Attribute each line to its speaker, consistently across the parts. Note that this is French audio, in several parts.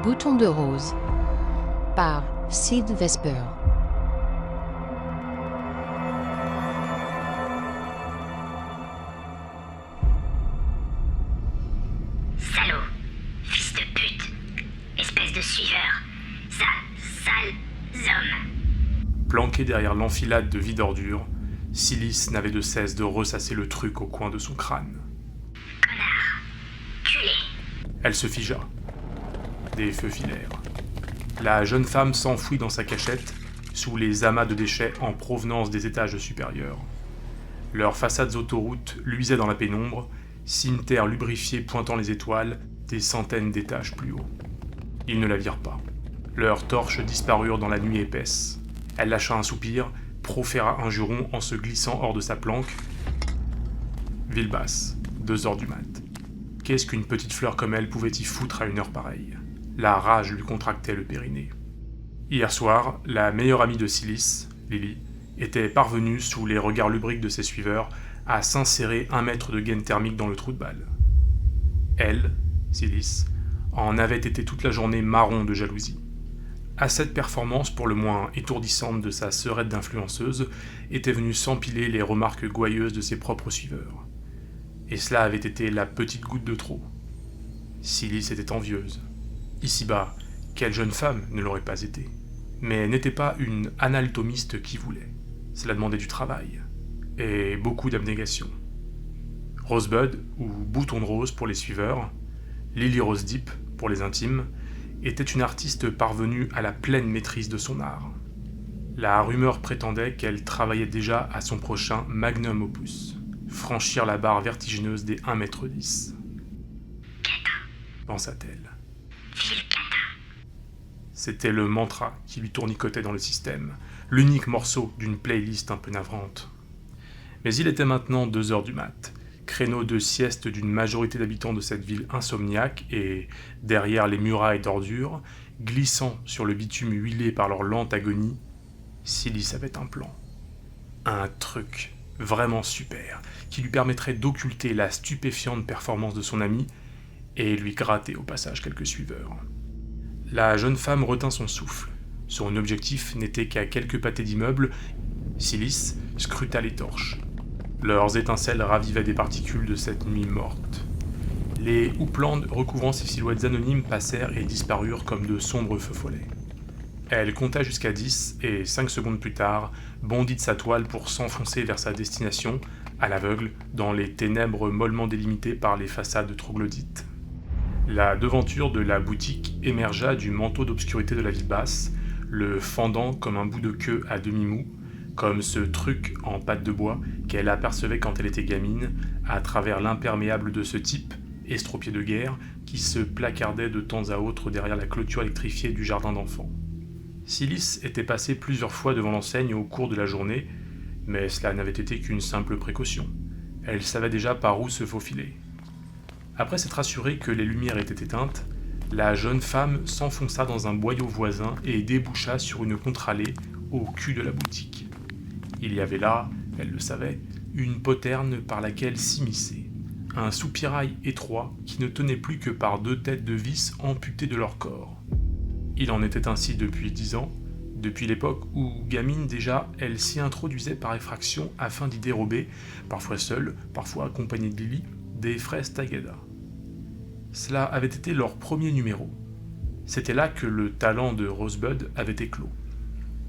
Speaker 1: bouton de rose par Sid Vesper.
Speaker 2: Salaud, fils de pute, espèce de suiveur, sale homme.
Speaker 3: Planqué derrière l'enfilade de vides ordures, Silis n'avait de cesse de ressasser le truc au coin de son crâne.
Speaker 2: Connard, culé.
Speaker 3: Elle se figea. Des feux filèrent. La jeune femme s'enfuit dans sa cachette, sous les amas de déchets en provenance des étages supérieurs. Leurs façades autoroutes luisaient dans la pénombre, cimitères lubrifiés pointant les étoiles, des centaines d'étages plus haut. Ils ne la virent pas. Leurs torches disparurent dans la nuit épaisse. Elle lâcha un soupir, proféra un juron en se glissant hors de sa planque. Ville basse, 2h du mat. Qu'est-ce qu'une petite fleur comme elle pouvait y foutre à une heure pareille ? La rage lui contractait le périnée. Hier soir, la meilleure amie de Silis, Lily, était parvenue, sous les regards lubriques de ses suiveurs, à s'insérer 1 mètre de gaine thermique dans le trou de balle. Elle, Silis, en avait été toute la journée marron de jalousie. À cette performance pour le moins étourdissante de sa sœurette d'influenceuse étaient venues s'empiler les remarques gouailleuses de ses propres suiveurs. Et cela avait été la petite goutte de trop. Silis était envieuse. Ici-bas, quelle jeune femme ne l'aurait pas été ? Mais elle n'était pas une anatomiste qui voulait. Cela demandait du travail. Et beaucoup d'abnégation. Rosebud, ou Bouton de Rose pour les suiveurs, Lily Rose Deep pour les intimes, était une artiste parvenue à la pleine maîtrise de son art. La rumeur prétendait qu'elle travaillait déjà à son prochain magnum opus, franchir la barre vertigineuse des 1,10 m.
Speaker 2: Cata,
Speaker 3: Pensa-t-elle.
Speaker 2: ville cata.
Speaker 3: C'était le mantra qui lui tournicotait dans le système, l'unique morceau d'une playlist un peu navrante. Mais il était maintenant 2h du mat', créneau de sieste d'une majorité d'habitants de cette ville insomniaque et, derrière les murailles d'ordures, glissant sur le bitume huilé par leur lente agonie, Silis avait un plan. Un truc vraiment super, qui lui permettrait d'occulter la stupéfiante performance de son ami et lui gratter au passage quelques suiveurs. La jeune femme retint son souffle. Son objectif n'était qu'à quelques pâtés d'immeubles. Silis scruta les torches. Leurs étincelles ravivaient des particules de cette nuit morte. Les houplandes recouvrant ces silhouettes anonymes passèrent et disparurent comme de sombres feux follets. Elle compta jusqu'à 10 et 5 secondes plus tard, bondit de sa toile pour s'enfoncer vers sa destination, à l'aveugle, dans les ténèbres mollement délimitées par les façades troglodytes. La devanture de la boutique émergea du manteau d'obscurité de la ville basse, le fendant comme un bout de queue à demi-mou, comme ce truc en pâte de bois qu'elle apercevait quand elle était gamine, à travers l'imperméable de ce type, estropié de guerre, qui se placardait de temps à autre derrière la clôture électrifiée du jardin d'enfants. Silis était passé plusieurs fois devant l'enseigne au cours de la journée, mais cela n'avait été qu'une simple précaution. Elle savait déjà par où se faufiler. Après s'être assurée que les lumières étaient éteintes, la jeune femme s'enfonça dans un boyau voisin et déboucha sur une contre-allée au cul de la boutique. Il y avait là, elle le savait, une poterne par laquelle s'immiscer, un soupirail étroit qui ne tenait plus que par 2 têtes de vis amputées de leur corps. Il en était ainsi depuis 10 ans, depuis l'époque où, gamine déjà, elle s'y introduisait par effraction afin d'y dérober, parfois seule, parfois accompagnée de Lily, des fraises Tagada. Cela avait été leur premier numéro. C'était là que le talent de Rosebud avait éclos.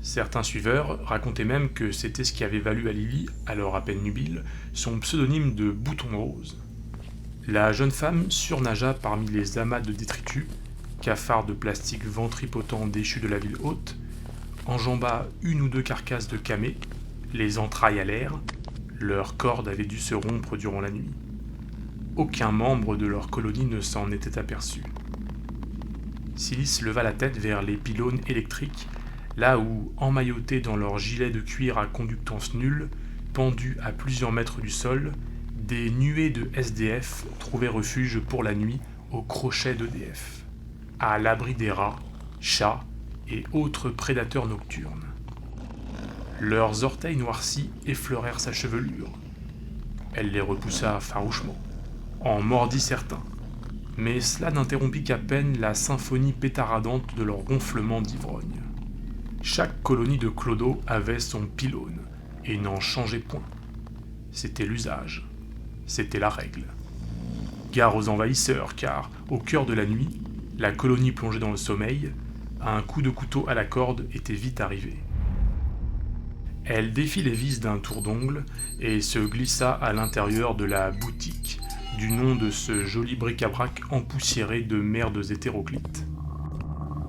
Speaker 3: Certains suiveurs racontaient même que c'était ce qui avait valu à Lily, alors à peine nubile, son pseudonyme de Bouton Rose. La jeune femme surnagea parmi les amas de détritus, cafards de plastique ventripotents déchus de la ville haute, enjamba 1 ou 2 carcasses de camés, les entrailles à l'air, leurs cordes avaient dû se rompre durant la nuit. Aucun membre de leur colonie ne s'en était aperçu. Silis leva la tête vers les pylônes électriques, là où, emmaillotés dans leurs gilets de cuir à conductance nulle, pendus à plusieurs mètres du sol, des nuées de SDF trouvaient refuge pour la nuit au crochet d'EDF, à l'abri des rats, chats et autres prédateurs nocturnes. Leurs orteils noircis effleurèrent sa chevelure. Elle les repoussa farouchement, en mordit certains, mais cela n'interrompit qu'à peine la symphonie pétaradante de leur ronflement d'ivrogne. Chaque colonie de clodos avait son pylône, et n'en changeait point. C'était l'usage, c'était la règle. Gare aux envahisseurs, car, au cœur de la nuit, la colonie plongée dans le sommeil, un coup de couteau à la corde était vite arrivé. Elle défit les vis d'un tour d'ongle et se glissa à l'intérieur de la boutique, du nom de ce joli bric-à-brac empoussiéré de merdes hétéroclites.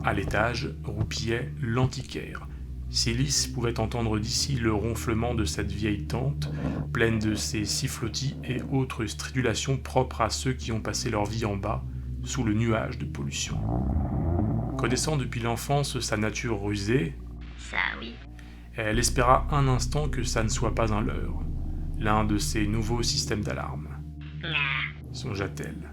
Speaker 3: À l'étage roupillait l'antiquaire. Silis pouvait entendre d'ici le ronflement de cette vieille tente, pleine de ses sifflotis et autres stridulations propres à ceux qui ont passé leur vie en bas, sous le nuage de pollution. Connaissant depuis l'enfance sa nature rusée,
Speaker 2: Ça oui.
Speaker 3: elle espéra un instant que ça ne soit pas un leurre, l'un de ces nouveaux systèmes d'alarme. Songea-t-elle.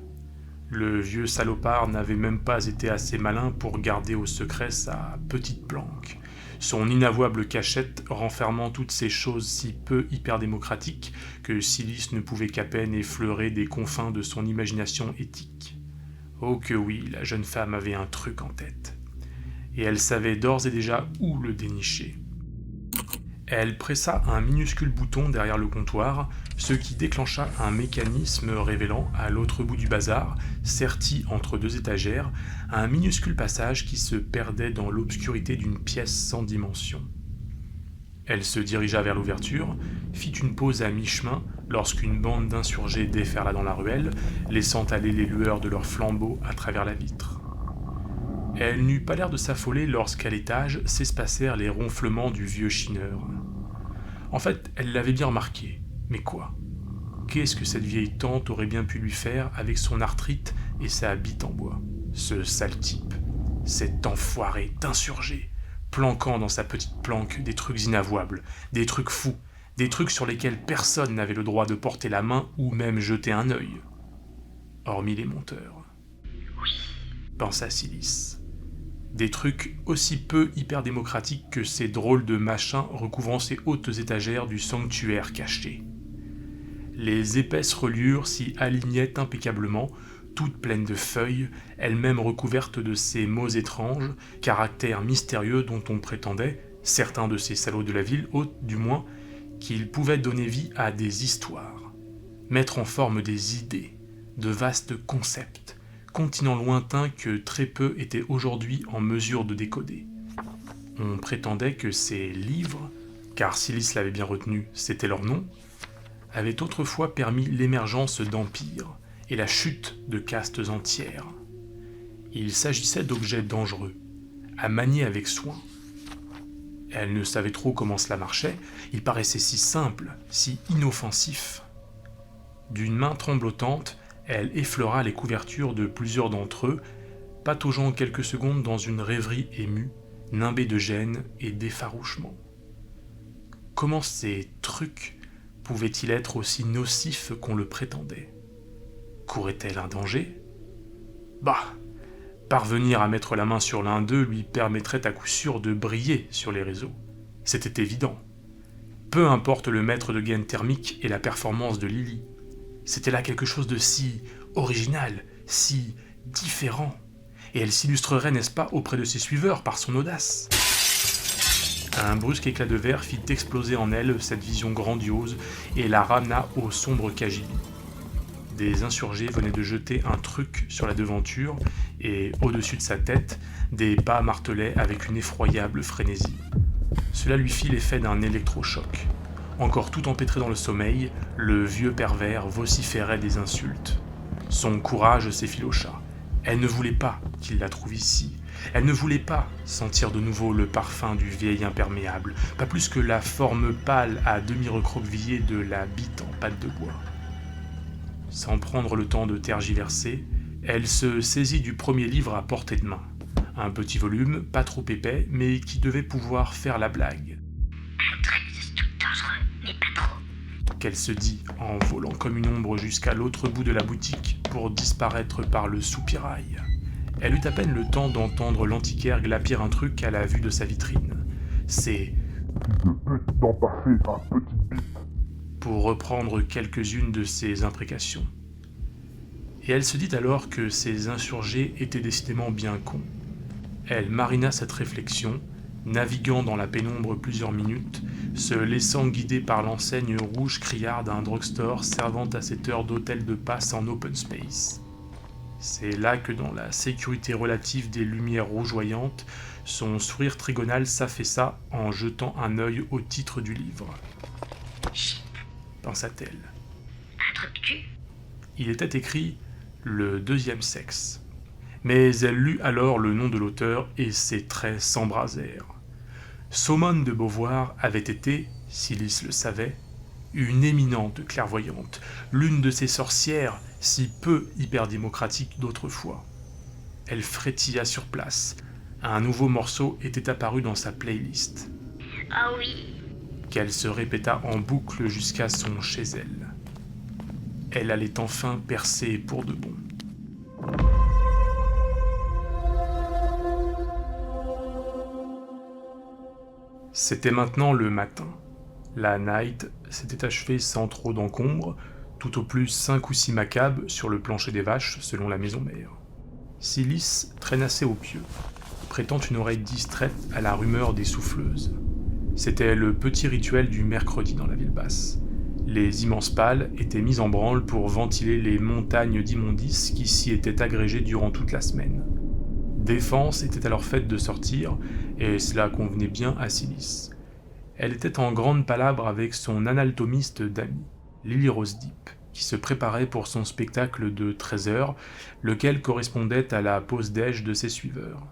Speaker 3: Le vieux salopard n'avait même pas été assez malin pour garder au secret sa petite planque, son inavouable cachette renfermant toutes ces choses si peu hyperdémocratiques que Silis ne pouvait qu'à peine effleurer des confins de son imagination éthique. Oh que oui, la jeune femme avait un truc en tête. Et elle savait d'ores et déjà où le dénicher. Elle pressa un minuscule bouton derrière le comptoir, ce qui déclencha un mécanisme révélant, à l'autre bout du bazar, serti entre deux étagères, un minuscule passage qui se perdait dans l'obscurité d'une pièce sans dimension. Elle se dirigea vers l'ouverture, fit une pause à mi-chemin lorsqu'une bande d'insurgés déferla dans la ruelle, laissant aller les lueurs de leurs flambeaux à travers la vitre. Elle n'eut pas l'air de s'affoler lorsqu'à l'étage s'espacèrent les ronflements du vieux chineur. En fait, elle l'avait bien remarqué, mais quoi ? Qu'est-ce que cette vieille tante aurait bien pu lui faire avec son arthrite et sa bite en bois ? Ce sale type, cet enfoiré d'insurgé, planquant dans sa petite planque des trucs inavouables, des trucs fous, des trucs sur lesquels personne n'avait le droit de porter la main ou même jeter un œil. Hormis les monteurs. Pensa Silis. Des trucs aussi peu hyper-démocratiques que ces drôles de machins recouvrant ces hautes étagères du sanctuaire caché. Les épaisses reliures s'y alignaient impeccablement, toutes pleines de feuilles, elles-mêmes recouvertes de ces mots étranges, caractères mystérieux dont on prétendait, certains de ces salauds de la ville haute du moins, qu'ils pouvaient donner vie à des histoires, mettre en forme des idées, de vastes concepts, continents lointains que très peu étaient aujourd'hui en mesure de décoder. On prétendait que ces livres, car Silis l'avait bien retenu, c'était leur nom, avaient autrefois permis l'émergence d'empires et la chute de castes entières. Il s'agissait d'objets dangereux, à manier avec soin. Elle ne savait trop comment cela marchait, il paraissait si simple, si inoffensif. D'une main tremblotante, elle effleura les couvertures de plusieurs d'entre eux, pataugeant quelques secondes dans une rêverie émue, nimbée de gêne et d'effarouchement. Comment ces trucs pouvaient-ils être aussi nocifs qu'on le prétendait ? Courait-elle un danger ? Bah, parvenir à mettre la main sur l'un d'eux lui permettrait à coup sûr de briller sur les réseaux. C'était évident. Peu importe le mètre de gaine thermique et la performance de Lily. C'était là quelque chose de si original, si différent. Et elle s'illustrerait, n'est-ce pas, auprès de ses suiveurs par son audace. Un brusque éclat de verre fit exploser en elle cette vision grandiose et la ramena au sombre cagibi. Des insurgés venaient de jeter un truc sur la devanture et, au-dessus de sa tête, des pas martelaient avec une effroyable frénésie. Cela lui fit l'effet d'un électrochoc. Encore tout empêtré dans le sommeil, le vieux pervers vociférait des insultes. Son courage s'effilocha. Elle ne voulait pas qu'il la trouve ici. Elle ne voulait pas sentir de nouveau le parfum du vieil imperméable, pas plus que la forme pâle à demi recroquevillée de la bite en pâte de bois. Sans prendre le temps de tergiverser, elle se saisit du premier livre à portée de main. Un petit volume, pas trop épais, mais qui devait pouvoir faire la blague.
Speaker 2: Un truc dangereux, mais pas trop.
Speaker 3: Qu'elle se dit en volant comme une ombre jusqu'à l'autre bout de la boutique pour disparaître par le soupirail. Elle eut à peine le temps d'entendre l'antiquaire glapir un truc à la vue de sa vitrine. C'est « de pute d'empaffer un petit bip » pour reprendre quelques-unes de ses imprécations. Et elle se dit alors que ces insurgés étaient décidément bien cons. Elle marina cette réflexion, naviguant dans la pénombre plusieurs minutes, se laissant guider par l'enseigne rouge criarde d'un drugstore servant à cette heure d'hôtel de passe en open space. C'est là que dans la sécurité relative des lumières rougeoyantes, son sourire trigonal s'affaissa en jetant un œil au titre du livre.
Speaker 2: Chut,
Speaker 3: Pensa-t-elle.
Speaker 2: un truc de cul.
Speaker 3: Il était écrit « Le deuxième sexe ». Mais elle lut alors le nom de l'auteur et ses traits s'embrasèrent. Saumone de Beauvoir avait été, Silis le savait, une éminente clairvoyante, l'une de ces sorcières si peu hyperdémocratiques d'autrefois. Elle frétilla sur place. Un nouveau morceau était apparu dans sa playlist,
Speaker 2: Oh oui,
Speaker 3: qu'elle se répéta en boucle jusqu'à son chez elle. Elle allait enfin percer pour de bon. C'était maintenant le matin. La night s'était achevée sans trop d'encombre, tout au plus 5 ou 6 macabres sur le plancher des vaches selon la maison mère. Silis traînassait au pieu, prêtant une oreille distraite à la rumeur des souffleuses. C'était le petit rituel du mercredi dans la ville basse. Les immenses pales étaient mises en branle pour ventiler les montagnes d'immondices qui s'y étaient agrégées durant toute la semaine. Défense était alors faite de sortir, et cela convenait bien à Silis. Elle était en grande palabre avec son anatomiste d'amis, Lily Rose Deep, qui se préparait pour son spectacle de 13h, lequel correspondait à la pause déj de ses suiveurs.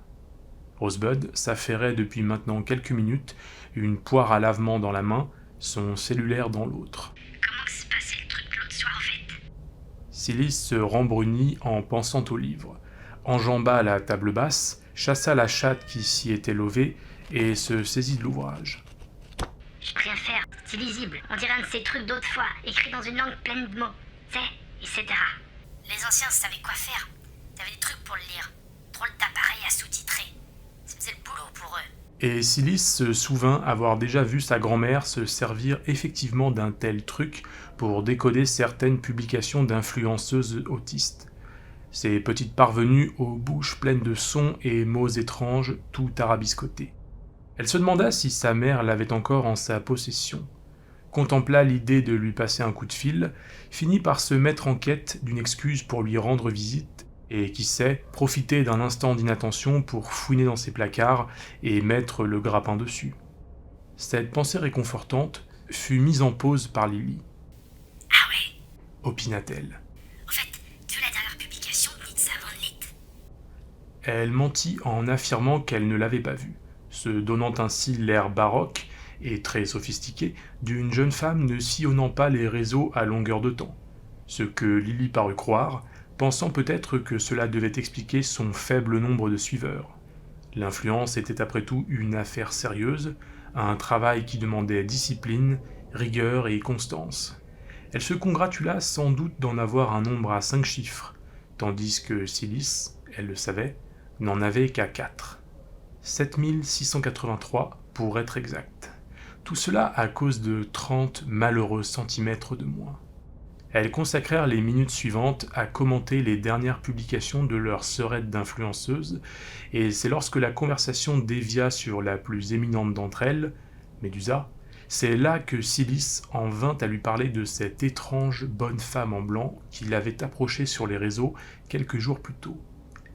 Speaker 3: Rosebud s'affairait depuis maintenant quelques minutes, une poire à lavement dans la main, son cellulaire dans l'autre.
Speaker 2: comment s'est passé le truc l'autre soir en fait?
Speaker 3: Silis se rembrunit en pensant au livre, enjamba la table basse, chassa la chatte qui s'y était levée et se saisit de l'ouvrage.
Speaker 2: Je peux rien faire, c'est lisible. On dirait un de ces trucs d'autres fois, écrit dans une langue pleine de mots. C'est, etc. Les anciens savaient quoi faire. T'avais des trucs pour le lire. Drôle d'appareil à sous-titrer. Ça faisait le boulot pour eux.
Speaker 3: Et Silis se souvint avoir déjà vu sa grand-mère se servir effectivement d'un tel truc pour décoder certaines publications d'influenceuses autistes. Ces petites parvenues aux bouches pleines de sons et mots étranges, tout arabiscotés. Elle se demanda si sa mère l'avait encore en sa possession, contempla l'idée de lui passer un coup de fil, finit par se mettre en quête d'une excuse pour lui rendre visite, et qui sait, profiter d'un instant d'inattention pour fouiner dans ses placards et mettre le grappin dessus. Cette pensée réconfortante fut mise en pause par Lily.
Speaker 2: Ah ouais,
Speaker 3: Opina-t-elle.
Speaker 2: en fait, tu veux la dernière publication de Nitsa Van Lit?
Speaker 3: Elle mentit en affirmant qu'elle ne l'avait pas vue, se donnant ainsi l'air baroque et très sophistiqué d'une jeune femme ne sillonnant pas les réseaux à longueur de temps, ce que Lily parut croire, pensant peut-être que cela devait expliquer son faible nombre de suiveurs. L'influence était après tout une affaire sérieuse, un travail qui demandait discipline, rigueur et constance. Elle se congratula sans doute d'en avoir un nombre à 5 chiffres, tandis que Silis, elle le savait, n'en avait qu'à 4. 7683 pour être exact. Tout cela à cause de 30 malheureux centimètres de moins. Elles consacrèrent les minutes suivantes à commenter les dernières publications de leur sœurette d'influenceuse, et c'est lorsque la conversation dévia sur la plus éminente d'entre elles, Médusa, c'est là que Silis en vint à lui parler de cette étrange bonne femme en blanc qui l'avait approchée sur les réseaux quelques jours plus tôt.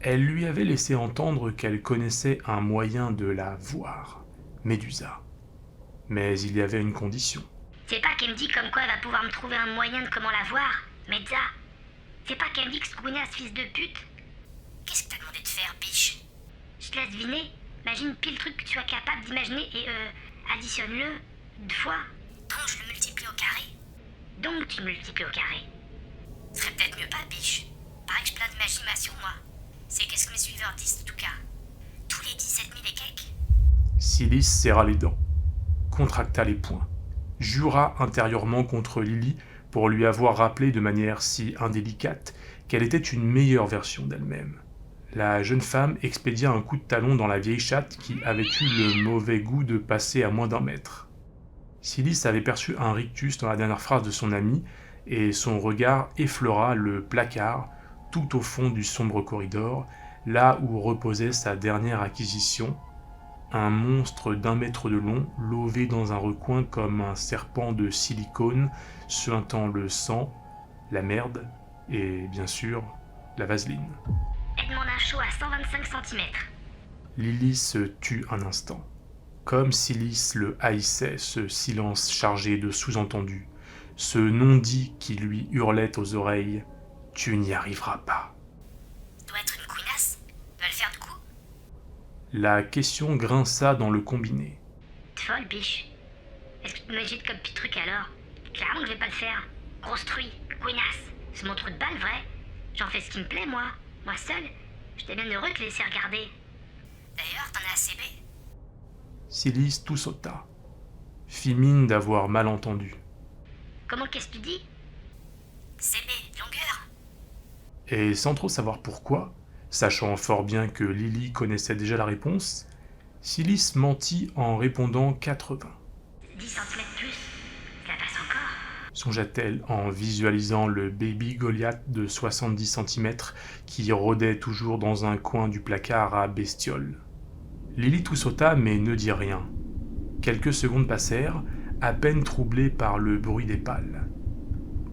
Speaker 3: Elle lui avait laissé entendre qu'elle connaissait un moyen de la voir, Médusa. Mais il y avait une condition.
Speaker 2: C'est pas qu'elle me dit comme quoi elle va pouvoir me trouver un moyen de comment la voir, Medza. C'est pas qu'elle me dit que ce Gouina, ce fils de pute. Qu'est-ce que t'as demandé de faire, biche? Je te laisse deviner. Imagine pile le truc que tu sois capable d'imaginer et additionne-le 2 fois. Donc je le multiplie au carré. Donc tu le multiplies au carré. Ce serait peut-être mieux pas, biche. Pareil que je plein d'imagination, moi. C'est qu'est-ce que mes suiveurs disent, en tout cas. Tous les 17 000 et quelques.
Speaker 3: Silis serra les dents, contracta les poings, jura intérieurement contre Lily pour lui avoir rappelé de manière si indélicate qu'elle était une meilleure version d'elle-même. La jeune femme expédia un coup de talon dans la vieille chatte qui avait eu le mauvais goût de passer à moins d'1 mètre. Silis avait perçu un rictus dans la dernière phrase de son ami, et son regard effleura le placard, tout au fond du sombre corridor, là où reposait sa dernière acquisition, un monstre d'1 mètre de long, lové dans un recoin comme un serpent de silicone, suintant le sang, la merde et, bien sûr, la vaseline.
Speaker 2: Elle demande un show à 125 cm.
Speaker 3: Lily se tut un instant. Comme Silis le haïssait, ce silence chargé de sous-entendus, ce non-dit qui lui hurlait aux oreilles « Tu n'y arriveras pas ».
Speaker 2: Doit être une couinasse. Doit le faire de coup.
Speaker 3: La question grinça dans le combiné.
Speaker 2: T'es folle, biche. Est-ce que tu m'agites comme petit truc alors? Clairement que je vais pas le faire. Grosse truie, couinasse. C'est mon trou de balle, vrai. J'en fais ce qui me plaît, moi. Moi seul. J'étais bien heureux de te laisser regarder. D'ailleurs, t'en as assez bé.
Speaker 3: Silis tout sauta, fit mine d'avoir mal entendu.
Speaker 2: Comment qu'est-ce que tu dis? CB, longueur.
Speaker 3: Et sans trop savoir pourquoi, sachant fort bien que Lily connaissait déjà la réponse, Silis mentit en répondant 80.
Speaker 2: 10 cm plus. Ça passe encore.
Speaker 3: Songea-t-elle en visualisant le baby Goliath de 70 cm qui rôdait toujours dans un coin du placard à bestioles. Lily tout sauta mais ne dit rien. Quelques secondes passèrent, à peine troublées par le bruit des pales.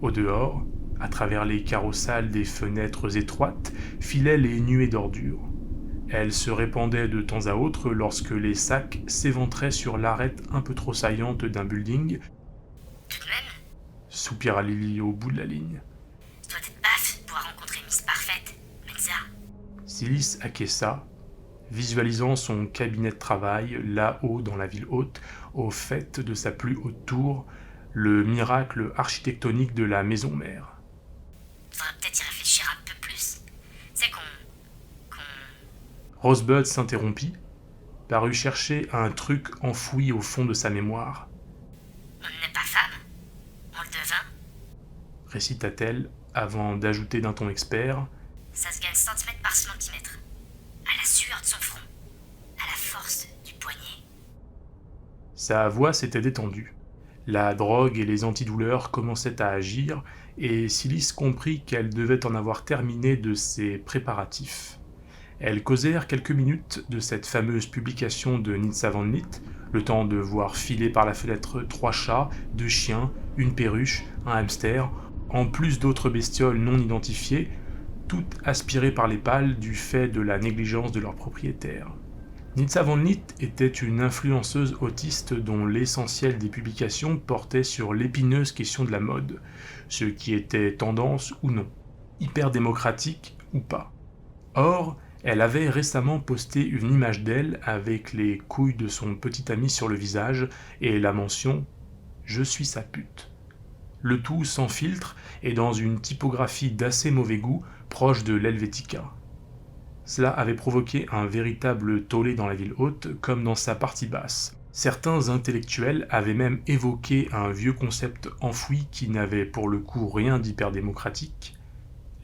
Speaker 3: Au dehors, à travers les carreaux sales des fenêtres étroites, filaient les nuées d'ordures. Elles se répandaient de temps à autre lorsque les sacs s'éventraient sur l'arête un peu trop saillante d'un building.
Speaker 2: Tout de même,
Speaker 3: Soupira Lily au bout de la ligne.
Speaker 2: ça doit être baf pour rencontrer Miss Parfaite, Menza.
Speaker 3: Silis acquiesça, visualisant son cabinet de travail là-haut dans la ville haute, au fait de sa plus haute tour, le miracle architectonique de la maison mère.
Speaker 2: Faudrait peut-être y réfléchir un peu plus. C'est qu'on
Speaker 3: Rosebud s'interrompit, parut chercher un truc enfoui au fond de sa mémoire,
Speaker 2: n'est pas femme. On le devint.
Speaker 3: récita-t-elle, avant d'ajouter d'un ton expert.
Speaker 2: Ça se gagne centimètre par centimètre. À la sueur de son front. À la force du poignet.
Speaker 3: Sa voix s'était détendue. La drogue et les antidouleurs commençaient à agir, et Silis comprit qu'elle devait en avoir terminé de ses préparatifs. Elles causèrent quelques minutes de cette fameuse publication de Nitsa Van Lit, le temps de voir filer par la fenêtre 3 chats, 2 chiens, une perruche, un hamster, en plus d'autres bestioles non identifiées, toutes aspirées par les pales du fait de la négligence de leurs propriétaires. Nitsa Van Lit était une influenceuse autiste dont l'essentiel des publications portait sur l'épineuse question de la mode, ce qui était tendance ou non, hyper démocratique ou pas. Or, elle avait récemment posté une image d'elle avec les couilles de son petit ami sur le visage et la mention « Je suis sa pute ». Le tout sans filtre et dans une typographie d'assez mauvais goût proche de l'Helvetica. Cela avait provoqué un véritable tollé dans la ville haute comme dans sa partie basse. Certains intellectuels avaient même évoqué un vieux concept enfoui qui n'avait pour le coup rien d'hyper démocratique,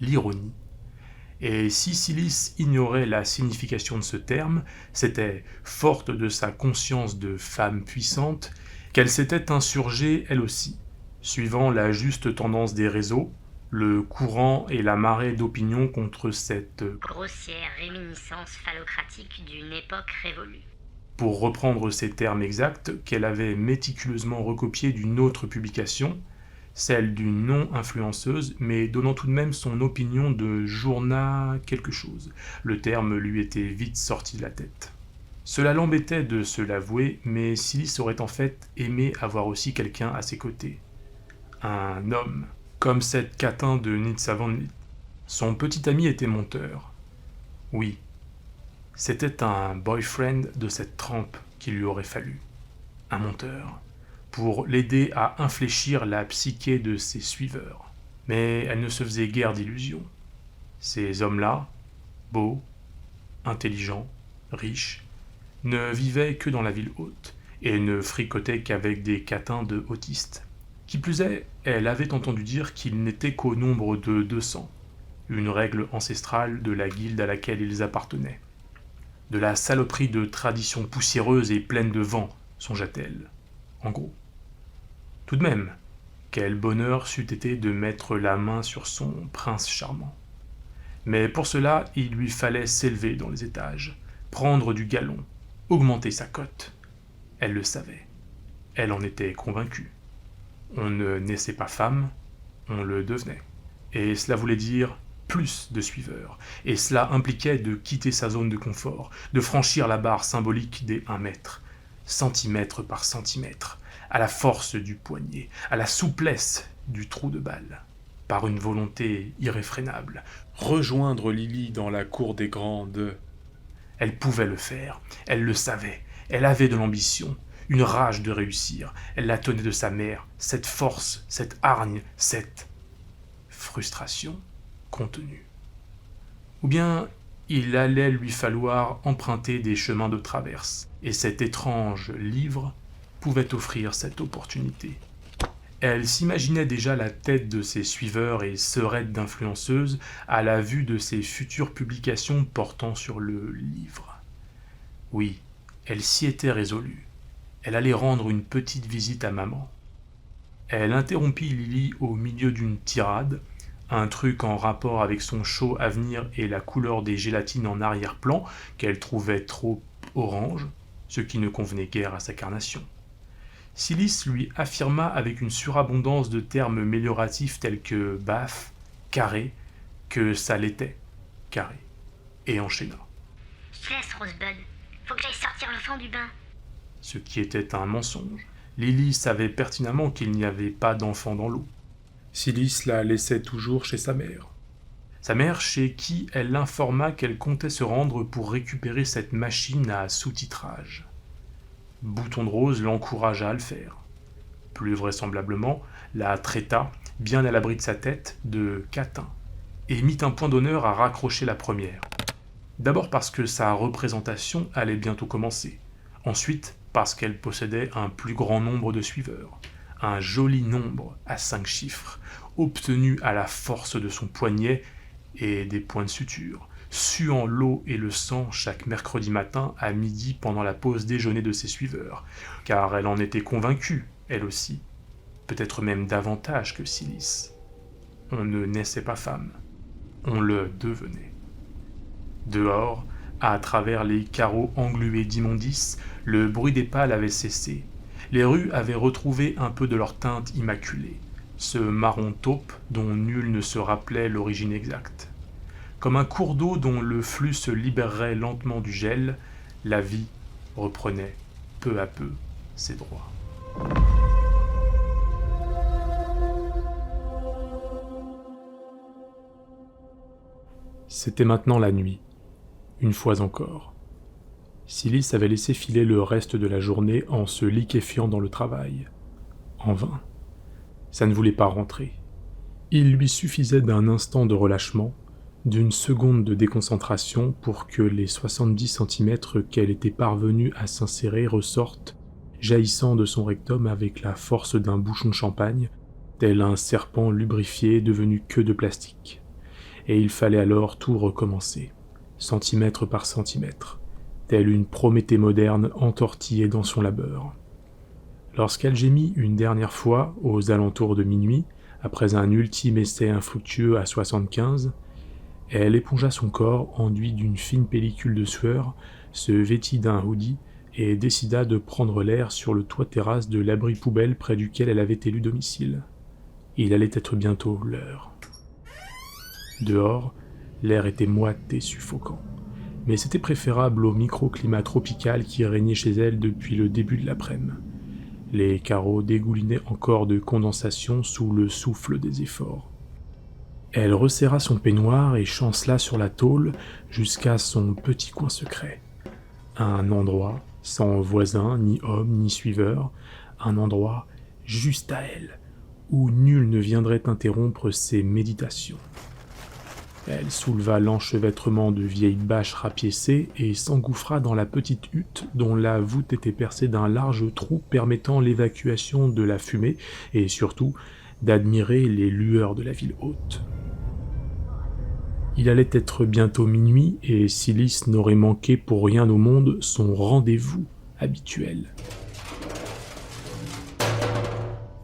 Speaker 3: l'ironie. Et si Silis ignorait la signification de ce terme, c'était, forte de sa conscience de femme puissante, qu'elle s'était insurgée elle aussi, suivant la juste tendance des réseaux, le courant et la marée d'opinion contre cette
Speaker 2: Grossière réminiscence phallocratique d'une époque révolue.
Speaker 3: pour reprendre ces termes exacts qu'elle avait méticuleusement recopiés d'une autre publication, celle d'une non-influenceuse, mais donnant tout de même son opinion de journal quelque chose. Le terme lui était vite sorti de la tête. Cela l'embêtait de se l'avouer, mais Silis aurait en fait aimé avoir aussi quelqu'un à ses côtés. Un homme, comme cette catin de Nitsa Van Lit. Son petit ami était monteur. Oui, c'était un boyfriend de cette trempe qu'il lui aurait fallu. Un monteur. Pour l'aider à infléchir la psyché de ses suiveurs. Mais elle ne se faisait guère d'illusions. Ces hommes-là, beaux, intelligents, riches, ne vivaient que dans la ville haute, et ne fricotaient qu'avec des catins de autistes. Qui plus est, elle avait entendu dire qu'ils n'étaient qu'au nombre de 200, une règle ancestrale de la guilde à laquelle ils appartenaient. De la saloperie de tradition poussiéreuse et pleine de vent, songea-t-elle. En gros. Tout de même, quel bonheur c'eût été de mettre la main sur son prince charmant. Mais pour cela, il lui fallait s'élever dans les étages, prendre du galon, augmenter sa cote. Elle le savait. Elle en était convaincue. On ne naissait pas femme, on le devenait. Et cela voulait dire plus de suiveurs. Et cela impliquait de quitter sa zone de confort, de franchir la barre symbolique des 1 mètre, centimètre par centimètre, à la force du poignet, à la souplesse du trou de balle. Par une volonté irréfrénable, rejoindre Lily dans la cour des grandes. Elle pouvait le faire, elle le savait, elle avait de l'ambition, une rage de réussir, elle la tenait de sa mère, cette force, cette hargne, cette frustration contenue. Ou bien il allait lui falloir emprunter des chemins de traverse, et cet étrange livre pouvait offrir cette opportunité. Elle s'imaginait déjà la tête de ses suiveurs et sœurettes d'influenceuses à la vue de ses futures publications portant sur le livre. Oui, elle s'y était résolue. Elle allait rendre une petite visite à maman. Elle interrompit Lily au milieu d'une tirade, un truc en rapport avec son show à venir et la couleur des gélatines en arrière-plan qu'elle trouvait trop orange, ce qui ne convenait guère à sa carnation. Silis lui affirma avec une surabondance de termes mélioratifs tels que baf, carré, que ça l'était, carré, et enchaîna.
Speaker 2: Je te laisse, Rosebud. Faut que j'aille sortir le fond du bain.
Speaker 3: Ce qui était un mensonge. Lily savait pertinemment qu'il n'y avait pas d'enfant dans l'eau. Silis la laissait toujours chez sa mère. Sa mère chez qui elle l'informa qu'elle comptait se rendre pour récupérer cette machine à sous-titrage. Bouton de Rose l'encouragea à le faire. Plus vraisemblablement, la traita, bien à l'abri de sa tête, de catin, et mit un point d'honneur à raccrocher la première. D'abord parce que sa représentation allait bientôt commencer. Ensuite, parce qu'elle possédait un plus grand nombre de suiveurs. Un joli nombre à 5 chiffres, obtenu à la force de son poignet et des points de suture, suant l'eau et le sang chaque mercredi matin à midi pendant la pause déjeuner de ses suiveurs, car elle en était convaincue, elle aussi, peut-être même davantage que Silis. On ne naissait pas femme, on le devenait. Dehors, à travers les carreaux englués d'immondices, le bruit des pales avait cessé. Les rues avaient retrouvé un peu de leur teinte immaculée, ce marron taupe dont nul ne se rappelait l'origine exacte. Comme un cours d'eau dont le flux se libérerait lentement du gel, la vie reprenait peu à peu ses droits. C'était maintenant la nuit, une fois encore. Silis avait laissé filer le reste de la journée en se liquéfiant dans le travail. En vain. Ça ne voulait pas rentrer. Il lui suffisait d'un instant de relâchement, d'une seconde de déconcentration pour que les 70 centimètres qu'elle était parvenue à s'insérer ressortent, jaillissant de son rectum avec la force d'un bouchon de champagne, tel un serpent lubrifié devenu queue de plastique. Et il fallait alors tout recommencer, centimètre par centimètre, telle une Prométhée moderne entortillée dans son labeur. Lorsqu'elle gémit une dernière fois, aux alentours de minuit, après un ultime essai infructueux à 75, elle épongea son corps enduit d'une fine pellicule de sueur, se vêtit d'un hoodie et décida de prendre l'air sur le toit terrasse de l'abri poubelle près duquel elle avait élu domicile. Il allait être bientôt l'heure. Dehors, l'air était moite et suffocant, mais c'était préférable au microclimat tropical qui régnait chez elle depuis le début de l'après-midi. Les carreaux dégoulinaient encore de condensation sous le souffle des efforts. Elle resserra son peignoir et chancela sur la tôle jusqu'à son petit coin secret. Un endroit, sans voisin, ni homme, ni suiveur, un endroit juste à elle, où nul ne viendrait interrompre ses méditations. Elle souleva l'enchevêtrement de vieilles bâches rapiécées et s'engouffra dans la petite hutte dont la voûte était percée d'un large trou permettant l'évacuation de la fumée et surtout d'admirer les lueurs de la ville haute. Il allait être bientôt minuit et Silis n'aurait manqué pour rien au monde son rendez-vous habituel.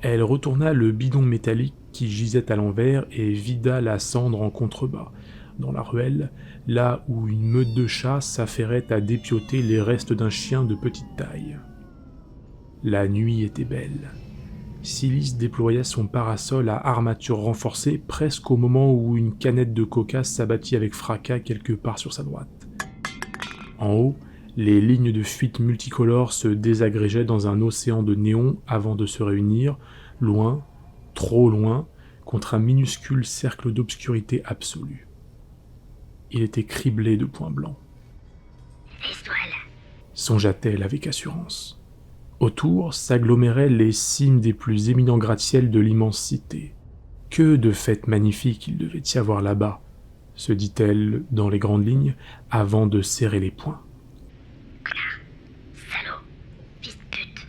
Speaker 3: Elle retourna le bidon métallique qui gisait à l'envers et vida la cendre en contrebas, dans la ruelle, là où une meute de chats s'affairait à dépioter les restes d'un chien de petite taille. La nuit était belle. Silis déploya son parasol à armature renforcée presque au moment où une canette de coca s'abattit avec fracas quelque part sur sa droite. En haut, les lignes de fuite multicolores se désagrégeaient dans un océan de néon avant de se réunir, loin, trop loin, contre un minuscule cercle d'obscurité absolue. Il était criblé de points blancs.
Speaker 2: Étoile.
Speaker 3: Songea-t-elle avec assurance. Autour s'aggloméraient les cimes des plus éminents gratte-ciel de l'immense cité. Que de fêtes magnifiques il devait y avoir là-bas, se dit-elle dans les grandes lignes, avant de serrer les poings.
Speaker 2: Connard. Salaud. Fils de pute.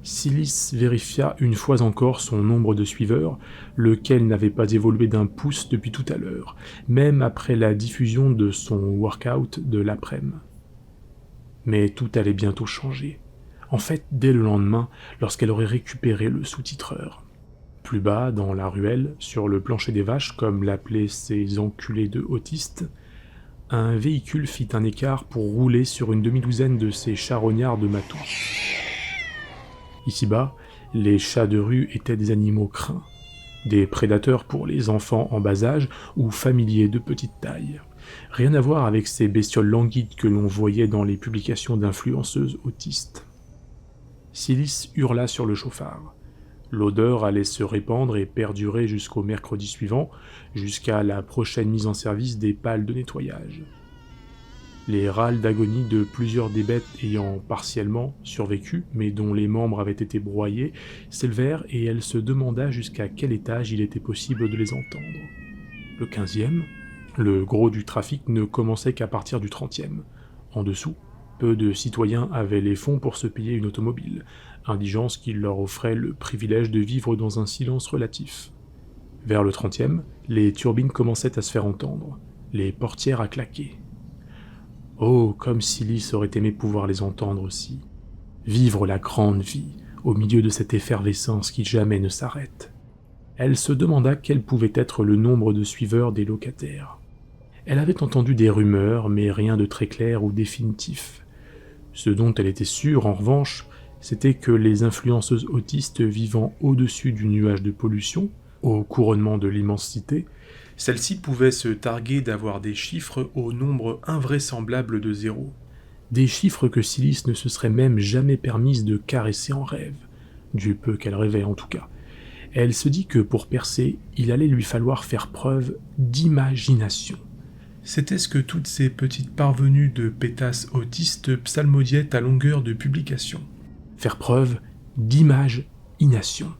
Speaker 3: Silis vérifia une fois encore son nombre de suiveurs, lequel n'avait pas évolué d'un pouce depuis tout à l'heure, même après la diffusion de son workout de l'après-midi. Mais tout allait bientôt changer. En fait, dès le lendemain, lorsqu'elle aurait récupéré le sous-titreur. Plus bas, dans la ruelle, sur le plancher des vaches, comme l'appelaient ces enculés de autistes, un véhicule fit un écart pour rouler sur une demi-douzaine de ces charognards de matou. Ici-bas, les chats de rue étaient des animaux craints, des prédateurs pour les enfants en bas âge ou familiers de petite taille. Rien à voir avec ces bestioles languides que l'on voyait dans les publications d'influenceuses autistes. Silis hurla sur le chauffard. L'odeur allait se répandre et perdurer jusqu'au mercredi suivant, jusqu'à la prochaine mise en service des pales de nettoyage. Les râles d'agonie de plusieurs des bêtes ayant partiellement survécu, mais dont les membres avaient été broyés, s'élevèrent et elle se demanda jusqu'à quel étage il était possible de les entendre. Le 15e, le gros du trafic ne commençait qu'à partir du 30e. En dessous, peu de citoyens avaient les fonds pour se payer une automobile, indigence qui leur offrait le privilège de vivre dans un silence relatif. Vers le 30e, les turbines commençaient à se faire entendre, les portières à claquer. Oh, comme Silis aurait aimé pouvoir les entendre aussi. Vivre la grande vie, au milieu de cette effervescence qui jamais ne s'arrête. Elle se demanda quel pouvait être le nombre de suiveurs des locataires. Elle avait entendu des rumeurs, mais rien de très clair ou définitif. Ce dont elle était sûre, en revanche, c'était que les influenceuses autistes vivant au-dessus du nuage de pollution, au couronnement de l'immensité, celles-ci pouvaient se targuer d'avoir des chiffres au nombre invraisemblable de zéro. Des chiffres que Silis ne se serait même jamais permise de caresser en rêve, du peu qu'elle rêvait en tout cas. Elle se dit que pour percer, il allait lui falloir faire preuve d'imagination. C'était ce que toutes ces petites parvenues de pétasses autistes psalmodiaient à longueur de publication. Faire preuve d'imagination.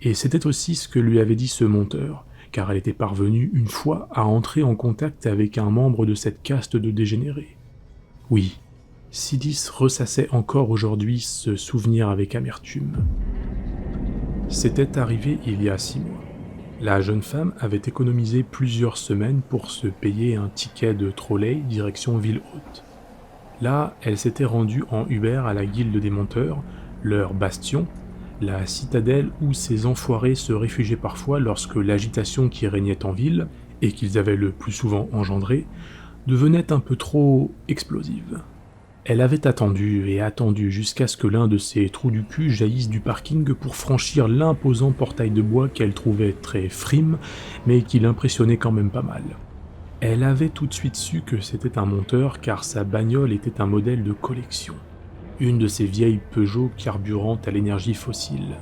Speaker 3: Et c'était aussi ce que lui avait dit ce monteur, car elle était parvenue une fois à entrer en contact avec un membre de cette caste de dégénérés. Oui, Silis ressassait encore aujourd'hui ce souvenir avec amertume. C'était arrivé il y a 6 mois. La jeune femme avait économisé plusieurs semaines pour se payer un ticket de trolley direction Ville-Haute. Là, elle s'était rendue en Uber à la guilde des monteurs, leur bastion, la citadelle où ces enfoirés se réfugiaient parfois lorsque l'agitation qui régnait en ville, et qu'ils avaient le plus souvent engendrée, devenait un peu trop explosive. Elle avait attendu et attendu jusqu'à ce que l'un de ces trous du cul jaillisse du parking pour franchir l'imposant portail de bois qu'elle trouvait très frime, mais qui l'impressionnait quand même pas mal. Elle avait tout de suite su que c'était un monteur car sa bagnole était un modèle de collection. Une de ces vieilles Peugeot carburantes à l'énergie fossile.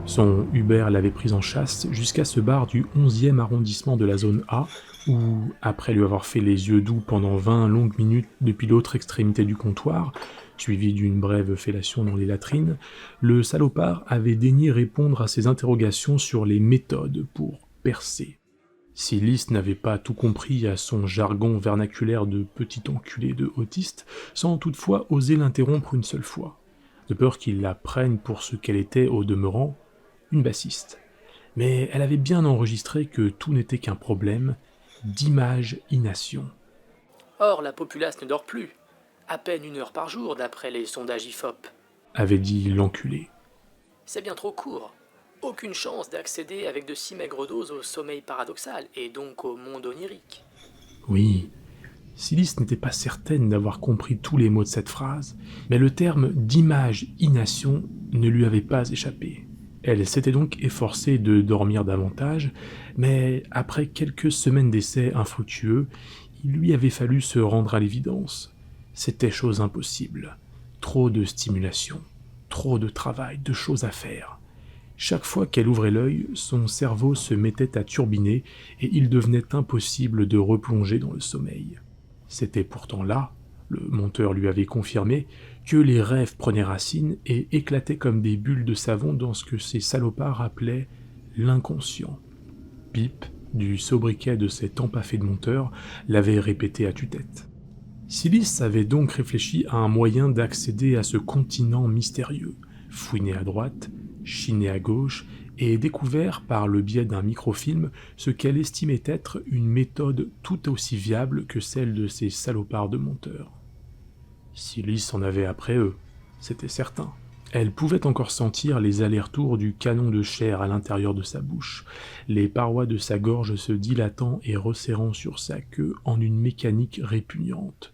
Speaker 3: Son Uber l'avait prise en chasse jusqu'à ce bar du 11e arrondissement de la zone A, où, après lui avoir fait les yeux doux pendant 20 longues minutes depuis l'autre extrémité du comptoir, suivi d'une brève fellation dans les latrines, le salopard avait daigné répondre à ses interrogations sur les méthodes pour percer. Silis n'avait pas tout compris à son jargon vernaculaire de petit enculé de autiste, sans toutefois oser l'interrompre une seule fois, de peur qu'il la prenne pour ce qu'elle était au demeurant, une bassiste. Mais elle avait bien enregistré que tout n'était qu'un problème d'imagination.
Speaker 4: Or, la populace ne dort plus. À peine 1 heure par jour, d'après les sondages IFOP.
Speaker 3: Avait dit l'enculé.
Speaker 4: C'est bien trop court. Aucune chance d'accéder avec de si maigres doses au sommeil paradoxal, et donc au monde onirique.
Speaker 3: Oui, Silice n'était pas certaine d'avoir compris tous les mots de cette phrase, mais le terme d'imagination ne lui avait pas échappé. Elle s'était donc efforcée de dormir davantage, mais après quelques semaines d'essais infructueux, il lui avait fallu se rendre à l'évidence. C'était chose impossible. Trop de stimulation, trop de travail, de choses à faire. Chaque fois qu'elle ouvrait l'œil, son cerveau se mettait à turbiner et il devenait impossible de replonger dans le sommeil. C'était pourtant là, le monteur lui avait confirmé, que les rêves prenaient racine et éclataient comme des bulles de savon dans ce que ces salopards appelaient l'inconscient. Pip, du sobriquet de cet empaffé de monteur, l'avait répété à tue-tête. Silice avait donc réfléchi à un moyen d'accéder à ce continent mystérieux, fouiné à droite, chiné à gauche, et découvert par le biais d'un microfilm ce qu'elle estimait être une méthode tout aussi viable que celle de ces salopards de monteurs. Silice en avait après eux, c'était certain. Elle pouvait encore sentir les allers-retours du canon de chair à l'intérieur de sa bouche, les parois de sa gorge se dilatant et resserrant sur sa queue en une mécanique répugnante.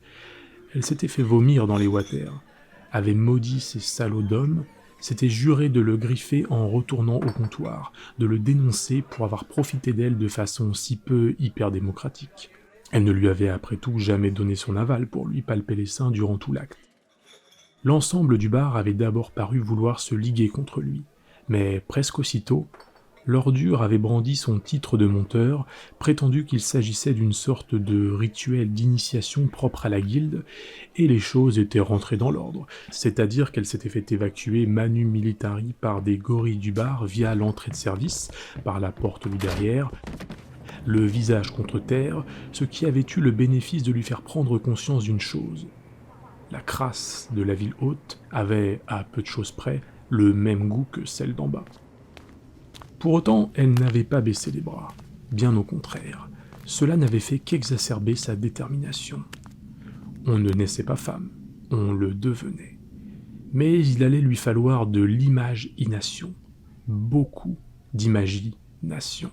Speaker 3: Elle s'était fait vomir dans les waters, avait maudit ces salauds d'hommes, s'était juré de le griffer en retournant au comptoir, de le dénoncer pour avoir profité d'elle de façon si peu hyper-démocratique. Elle ne lui avait après tout jamais donné son aval pour lui palper les seins durant tout l'acte. L'ensemble du bar avait d'abord paru vouloir se liguer contre lui, mais presque aussitôt, l'ordure avait brandi son titre de monteur, prétendu qu'il s'agissait d'une sorte de rituel d'initiation propre à la guilde, et les choses étaient rentrées dans l'ordre, c'est-à-dire qu'elle s'était fait évacuer manu militari par des gorilles du bar via l'entrée de service, par la porte du derrière, le visage contre terre, ce qui avait eu le bénéfice de lui faire prendre conscience d'une chose. La crasse de la ville haute avait, à peu de choses près, le même goût que celle d'en bas. Pour autant, elle n'avait pas baissé les bras, bien au contraire. Cela n'avait fait qu'exacerber sa détermination. On ne naissait pas femme, on le devenait. Mais il allait lui falloir de l'imagination, beaucoup d'imagination.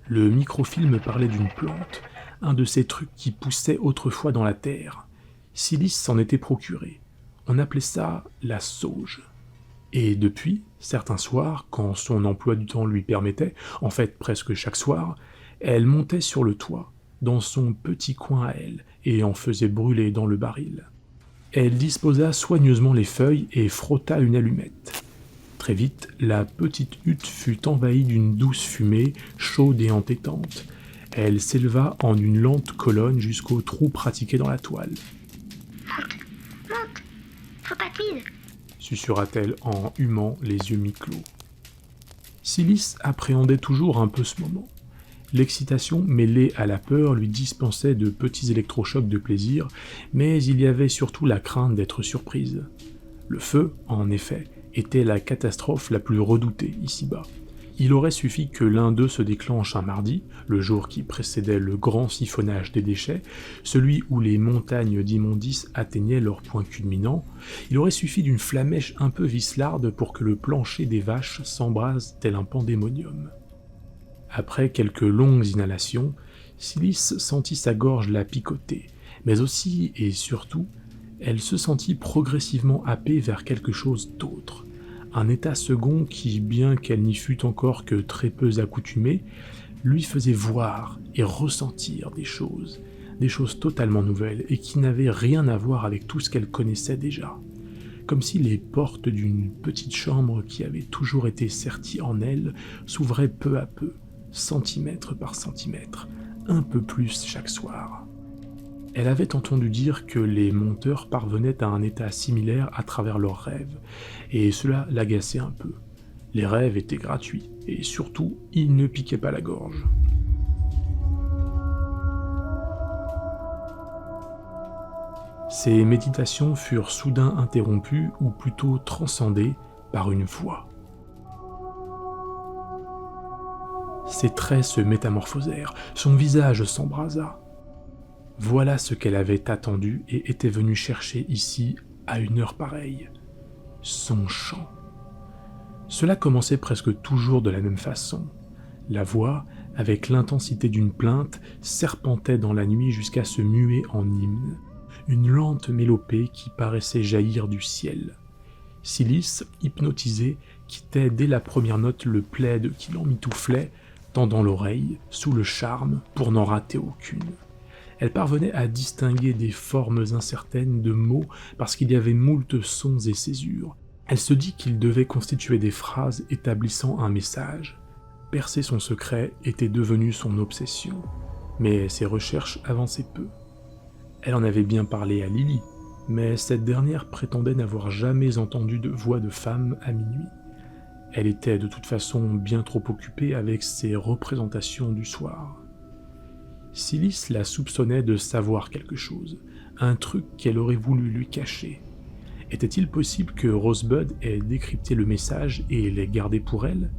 Speaker 3: Le microfilm parlait d'une plante, un de ces trucs qui poussaient autrefois dans la terre. Silice s'en était procuré. On appelait ça la sauge. Et depuis, certains soirs, quand son emploi du temps lui permettait, en fait presque chaque soir, elle montait sur le toit, dans son petit coin à elle, et en faisait brûler dans le baril. Elle disposa soigneusement les feuilles et frotta une allumette. Très vite, la petite hutte fut envahie d'une douce fumée, chaude et entêtante. Elle s'éleva en une lente colonne jusqu'au trou pratiqué dans la toile.
Speaker 2: « Monte, faut pas te mise !»
Speaker 3: susurra-t-elle en humant les yeux mi-clos. Silice appréhendait toujours un peu ce moment. L'excitation mêlée à la peur lui dispensait de petits électrochocs de plaisir, mais il y avait surtout la crainte d'être surprise. Le feu, en effet, était la catastrophe la plus redoutée ici-bas. Il aurait suffi que l'un d'eux se déclenche un mardi, le jour qui précédait le grand siphonnage des déchets, celui où les montagnes d'immondices atteignaient leur point culminant. Il aurait suffi d'une flamèche un peu vicelarde pour que le plancher des vaches s'embrase tel un pandémonium. Après quelques longues inhalations, Silice sentit sa gorge la picoter, mais aussi et surtout, elle se sentit progressivement happée vers quelque chose d'autre. Un état second qui, bien qu'elle n'y fût encore que très peu accoutumée, lui faisait voir et ressentir des choses totalement nouvelles et qui n'avaient rien à voir avec tout ce qu'elle connaissait déjà. Comme si les portes d'une petite chambre qui avait toujours été sertie en elle s'ouvraient peu à peu, centimètre par centimètre, un peu plus chaque soir. Elle avait entendu dire que les monteurs parvenaient à un état similaire à travers leurs rêves, et cela l'agaçait un peu. Les rêves étaient gratuits, et surtout, ils ne piquaient pas la gorge. Ces méditations furent soudain interrompues, ou plutôt transcendées, par une voix. Ses traits se métamorphosèrent, son visage s'embrasa. Voilà ce qu'elle avait attendu et était venue chercher ici à une heure pareille. Son chant. Cela commençait presque toujours de la même façon. La voix, avec l'intensité d'une plainte, serpentait dans la nuit jusqu'à se muer en hymne, une lente mélopée qui paraissait jaillir du ciel. Silis, hypnotisé, quittait dès la première note le plaid qui l'emmitouflait, tendant l'oreille, sous le charme, pour n'en rater aucune. Elle parvenait à distinguer des formes incertaines de mots parce qu'il y avait moult sons et césures. Elle se dit qu'ils devaient constituer des phrases établissant un message. Percer son secret était devenu son obsession, mais ses recherches avançaient peu. Elle en avait bien parlé à Lily, mais cette dernière prétendait n'avoir jamais entendu de voix de femme à minuit. Elle était de toute façon bien trop occupée avec ses représentations du soir. Silis la soupçonnait de savoir quelque chose, un truc qu'elle aurait voulu lui cacher. Était-il possible que Rosebud ait décrypté le message et l'ait gardé pour elle,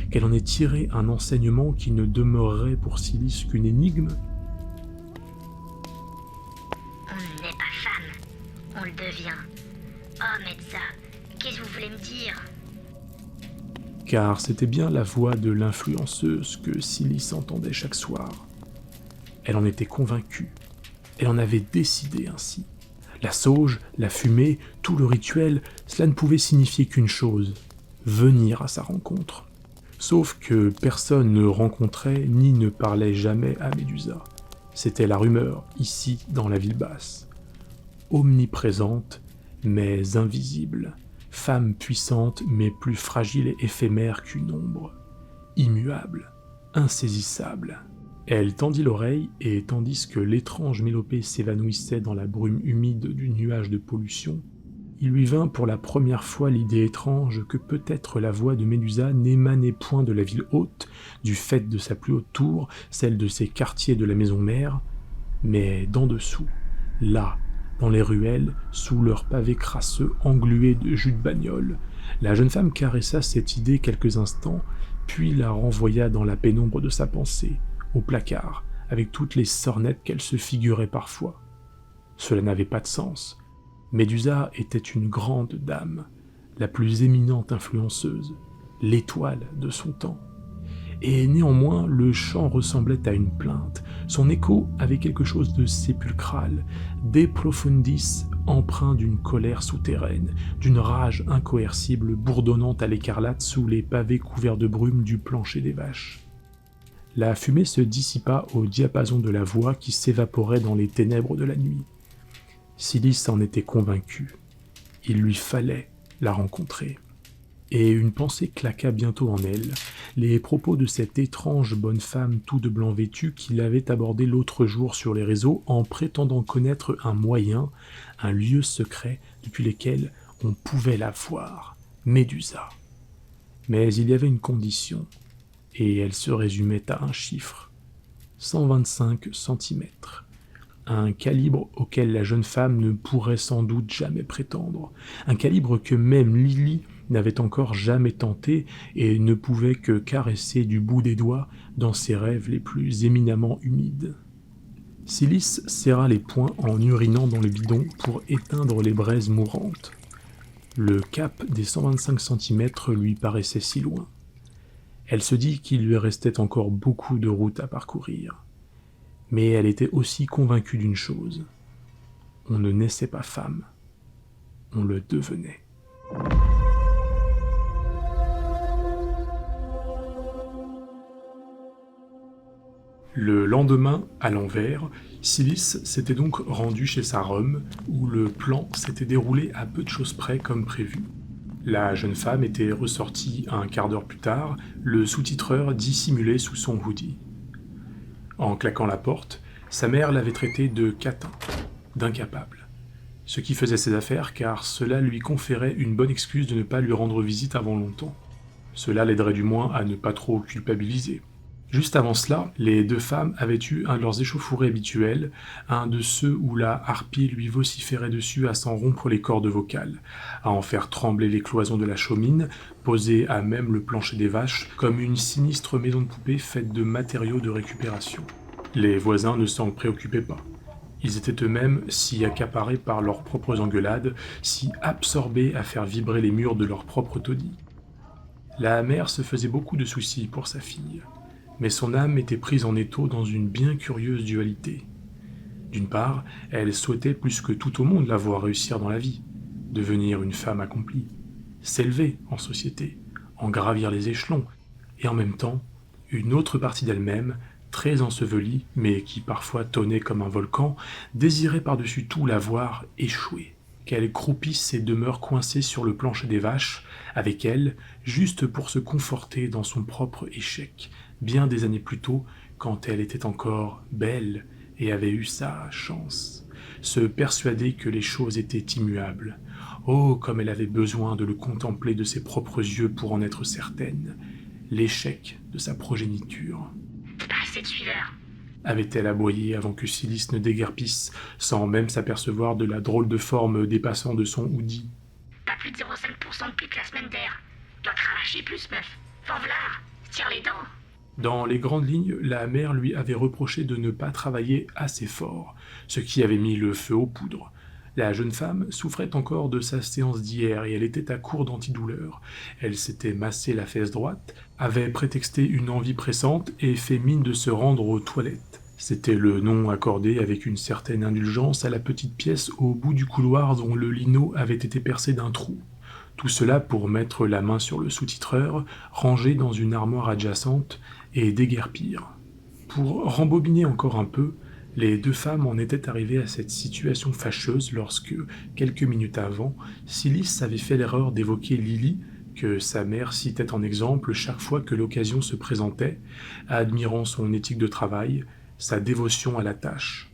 Speaker 3: qu'elle en ait tiré un enseignement qui ne demeurerait pour Silis qu'une énigme?
Speaker 2: On n'est pas femme, on le devient. Oh, Mezza, qu'est-ce que vous voulez me dire?
Speaker 3: Car c'était bien la voix de l'influenceuse que Silis entendait chaque soir. Elle en était convaincue. Elle en avait décidé ainsi. La sauge, la fumée, tout le rituel, cela ne pouvait signifier qu'une chose, venir à sa rencontre. Sauf que personne ne rencontrait ni ne parlait jamais à Médusa. C'était la rumeur, ici, dans la ville basse. Omniprésente, mais invisible. Femme puissante, mais plus fragile et éphémère qu'une ombre. Immuable, insaisissable. Elle tendit l'oreille, et tandis que l'étrange mélopée s'évanouissait dans la brume humide du nuage de pollution, il lui vint pour la première fois l'idée étrange que peut-être la voix de Médusa n'émanait point de la ville haute, du fait de sa plus haute tour, celle de ses quartiers de la maison mère, mais d'en dessous, là, dans les ruelles, sous leurs pavés crasseux englués de jus de bagnole. La jeune femme caressa cette idée quelques instants, puis la renvoya dans la pénombre de sa pensée, au placard, avec toutes les sornettes qu'elle se figurait parfois. Cela n'avait pas de sens. Médusa était une grande dame, la plus éminente influenceuse, l'étoile de son temps. Et néanmoins, le chant ressemblait à une plainte. Son écho avait quelque chose de sépulcral, de profundis, empreint d'une colère souterraine, d'une rage incoercible bourdonnant à l'écarlate sous les pavés couverts de brume du plancher des vaches. La fumée se dissipa au diapason de la voix qui s'évaporait dans les ténèbres de la nuit. Silis en était convaincu. Il lui fallait la rencontrer. Et une pensée claqua bientôt en elle, les propos de cette étrange bonne femme tout de blanc vêtue qui l'avait abordée l'autre jour sur les réseaux en prétendant connaître un moyen, un lieu secret depuis lequel on pouvait la voir, Médusa. Mais il y avait une condition, et elle se résumait à un chiffre, 125 centimètres. Un calibre auquel la jeune femme ne pourrait sans doute jamais prétendre, un calibre que même Lily n'avait encore jamais tenté et ne pouvait que caresser du bout des doigts dans ses rêves les plus éminemment humides. Silis serra les poings en urinant dans le bidon pour éteindre les braises mourantes. Le cap des 125 centimètres lui paraissait si loin. Elle se dit qu'il lui restait encore beaucoup de route à parcourir. Mais elle était aussi convaincue d'une chose. On ne naissait pas femme. On le devenait. Le lendemain, à l'envers, Silis s'était donc rendu chez sa Rome, où le plan s'était déroulé à peu de choses près comme prévu. La jeune femme était ressortie un quart d'heure plus tard, le sous-titreur dissimulé sous son hoodie. En claquant la porte, sa mère l'avait traité de catin, d'incapable. Ce qui faisait ses affaires car cela lui conférait une bonne excuse de ne pas lui rendre visite avant longtemps. Cela l'aiderait du moins à ne pas trop culpabiliser. Juste avant cela, les deux femmes avaient eu un de leurs échauffourées habituels, un de ceux où la harpie lui vociférait dessus à s'en rompre les cordes vocales, à en faire trembler les cloisons de la chaumine, posée à même le plancher des vaches, comme une sinistre maison de poupée faite de matériaux de récupération. Les voisins ne s'en préoccupaient pas. Ils étaient eux-mêmes si accaparés par leurs propres engueulades, si absorbés à faire vibrer les murs de leur propre taudis. La mère se faisait beaucoup de soucis pour sa fille. Mais son âme était prise en étau dans une bien curieuse dualité. D'une part, elle souhaitait plus que tout au monde la voir réussir dans la vie, devenir une femme accomplie, s'élever en société, en gravir les échelons, et en même temps, une autre partie d'elle-même, très ensevelie, mais qui parfois tonnait comme un volcan, désirait par-dessus tout la voir échouer, qu'elle croupisse et demeure coincée sur le plancher des vaches, avec elle, juste pour se conforter dans son propre échec, bien des années plus tôt, quand elle était encore belle et avait eu sa chance, se persuader que les choses étaient immuables. Oh, comme elle avait besoin de le contempler de ses propres yeux pour en être certaine, l'échec de sa progéniture.
Speaker 2: Pas assez de suiveurs.
Speaker 3: Avait-elle aboyé avant que Silis ne déguerpisse, sans même s'apercevoir de la drôle de forme dépassant de son hoodie.
Speaker 2: Pas plus de 0,5% de pipe la semaine d'air. Dois cravacher plus, meuf. Fanvelard, tire les dents.
Speaker 3: Dans les grandes lignes, la mère lui avait reproché de ne pas travailler assez fort, ce qui avait mis le feu aux poudres. La jeune femme souffrait encore de sa séance d'hier et elle était à court d'antidouleur. Elle s'était massé la fesse droite, avait prétexté une envie pressante et fait mine de se rendre aux toilettes. C'était le nom accordé avec une certaine indulgence à la petite pièce au bout du couloir dont le lino avait été percé d'un trou. Tout cela pour mettre la main sur le sous-titreur, rangé dans une armoire adjacente, et déguerpir. Pour rembobiner encore un peu, les deux femmes en étaient arrivées à cette situation fâcheuse lorsque, quelques minutes avant, Silis avait fait l'erreur d'évoquer Lily, que sa mère citait en exemple chaque fois que l'occasion se présentait, admirant son éthique de travail, sa dévotion à la tâche.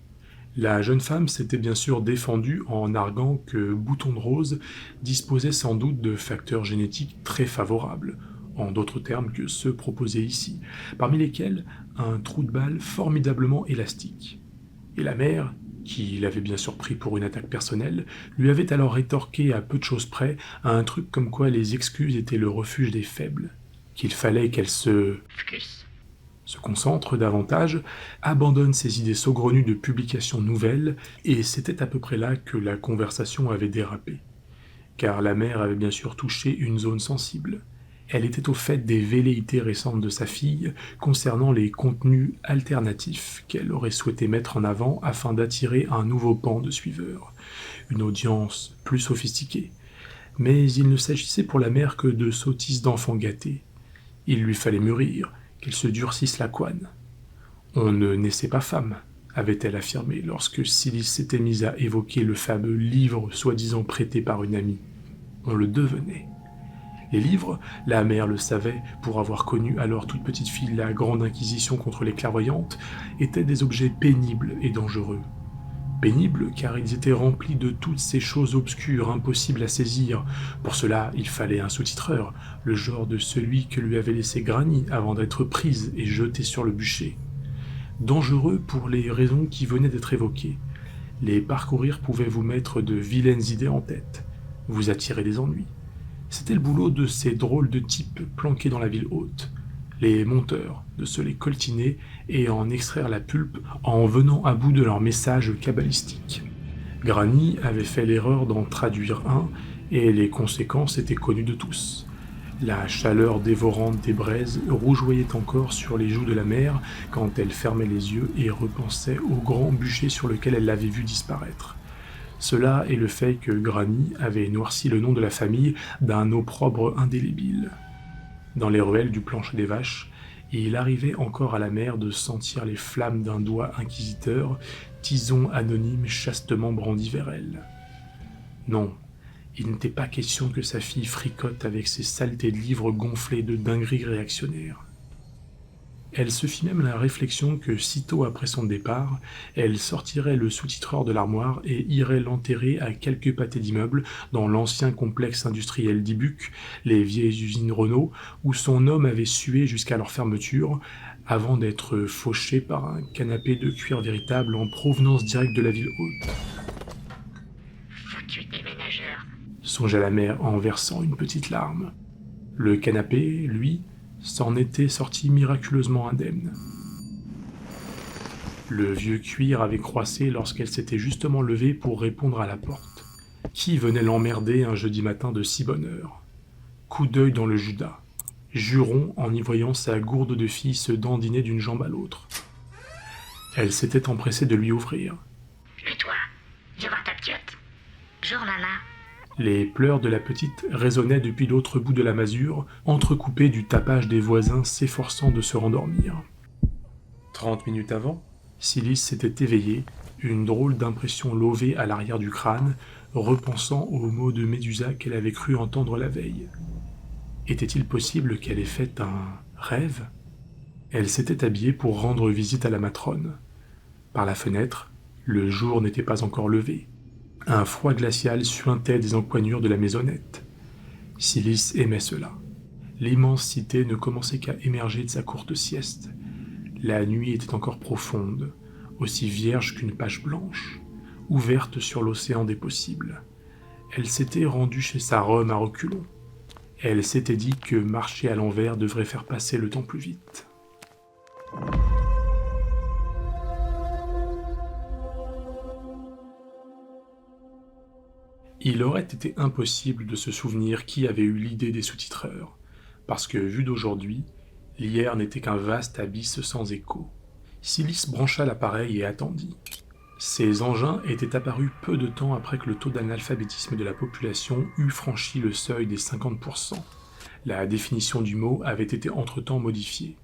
Speaker 3: La jeune femme s'était bien sûr défendue en arguant que Bouton de Rose disposait sans doute de facteurs génétiques très favorables, en d'autres termes que ceux proposés ici, parmi lesquels un trou de balle formidablement élastique. Et la mère, qui l'avait bien sûr pris pour une attaque personnelle, lui avait alors rétorqué à peu de choses près à un truc comme quoi les excuses étaient le refuge des faibles, qu'il fallait qu'elle se concentre davantage, abandonne ses idées saugrenues de publication nouvelle, et c'était à peu près là que la conversation avait dérapé. Car la mère avait bien sûr touché une zone sensible. Elle était au fait des velléités récentes de sa fille concernant les contenus alternatifs qu'elle aurait souhaité mettre en avant afin d'attirer un nouveau pan de suiveurs, une audience plus sophistiquée. Mais il ne s'agissait pour la mère que de sottises d'enfants gâtés. Il lui fallait mûrir, qu'elle se durcisse la couenne. On ne naissait pas femme, avait-elle affirmé lorsque Silis s'était mise à évoquer le fameux livre soi-disant prêté par une amie. On le devenait. Les livres, la mère le savait, pour avoir connu alors toute petite fille la grande inquisition contre les clairvoyantes, étaient des objets pénibles et dangereux. Pénibles car ils étaient remplis de toutes ces choses obscures, impossibles à saisir. Pour cela, il fallait un sous-titreur, le genre de celui que lui avait laissé Granny avant d'être prise et jetée sur le bûcher. Dangereux pour les raisons qui venaient d'être évoquées. Les parcourir pouvait vous mettre de vilaines idées en tête, vous attirer des ennuis. C'était le boulot de ces drôles de types planqués dans la ville haute, les monteurs, de se les coltiner et en extraire la pulpe en venant à bout de leur message cabalistique. Granny avait fait l'erreur d'en traduire un, et les conséquences étaient connues de tous. La chaleur dévorante des braises rougeoyait encore sur les joues de la mère quand elle fermait les yeux et repensait au grand bûcher sur lequel elle l'avait vu disparaître. Cela et le fait que Granny avait noirci le nom de la famille d'un opprobre indélébile. Dans les ruelles du plancher des vaches, il arrivait encore à la mère de sentir les flammes d'un doigt inquisiteur, tison anonyme chastement brandi vers elle. Non, il n'était pas question que sa fille fricote avec ses saletés de livres gonflés de dingueries réactionnaires. Elle se fit même la réflexion que, sitôt après son départ, elle sortirait le sous-titreur de l'armoire et irait l'enterrer à quelques pâtés d'immeubles dans l'ancien complexe industriel d'Ibuc, les vieilles usines Renault, où son homme avait sué jusqu'à leur fermeture, avant d'être fauché par un canapé de cuir véritable en provenance directe de la ville haute.
Speaker 2: Foutu déménageur,
Speaker 3: Songea la mère en versant une petite larme. Le canapé, lui, s'en était sorti miraculeusement indemne. Le vieux cuir avait croissé lorsqu'elle s'était justement levée pour répondre à la porte. Qui venait l'emmerder un jeudi matin de si bonne heure? Coup d'œil dans le Judas. Juron en y voyant sa gourde de fille se dandiner d'une jambe à l'autre. Elle s'était empressée de lui ouvrir.
Speaker 2: Le toit, viens voir ta piotte. Bonjour, maman.
Speaker 3: Les pleurs de la petite résonnaient depuis l'autre bout de la masure, entrecoupés du tapage des voisins s'efforçant de se rendormir. 30 minutes avant, Silis s'était éveillée, une drôle d'impression lovée à l'arrière du crâne, repensant aux mots de Médusa qu'elle avait cru entendre la veille. Était-il possible qu'elle ait fait un rêve ? Elle s'était habillée pour rendre visite à la matrone. Par la fenêtre, le jour n'était pas encore levé. Un froid glacial suintait des encoignures de la maisonnette. Silis aimait cela. L'immense cité ne commençait qu'à émerger de sa courte sieste. La nuit était encore profonde, aussi vierge qu'une page blanche, ouverte sur l'océan des possibles. Elle s'était rendue chez sa Rome à reculons. Elle s'était dit que marcher à l'envers devrait faire passer le temps plus vite. Il aurait été impossible de se souvenir qui avait eu l'idée des sous-titreurs, parce que, vu d'aujourd'hui, l'hier n'était qu'un vaste abysse sans écho. Silis brancha l'appareil et attendit. Ces engins étaient apparus peu de temps après que le taux d'analphabétisme de la population eût franchi le seuil des 50%. La définition du mot avait été entre-temps modifiée.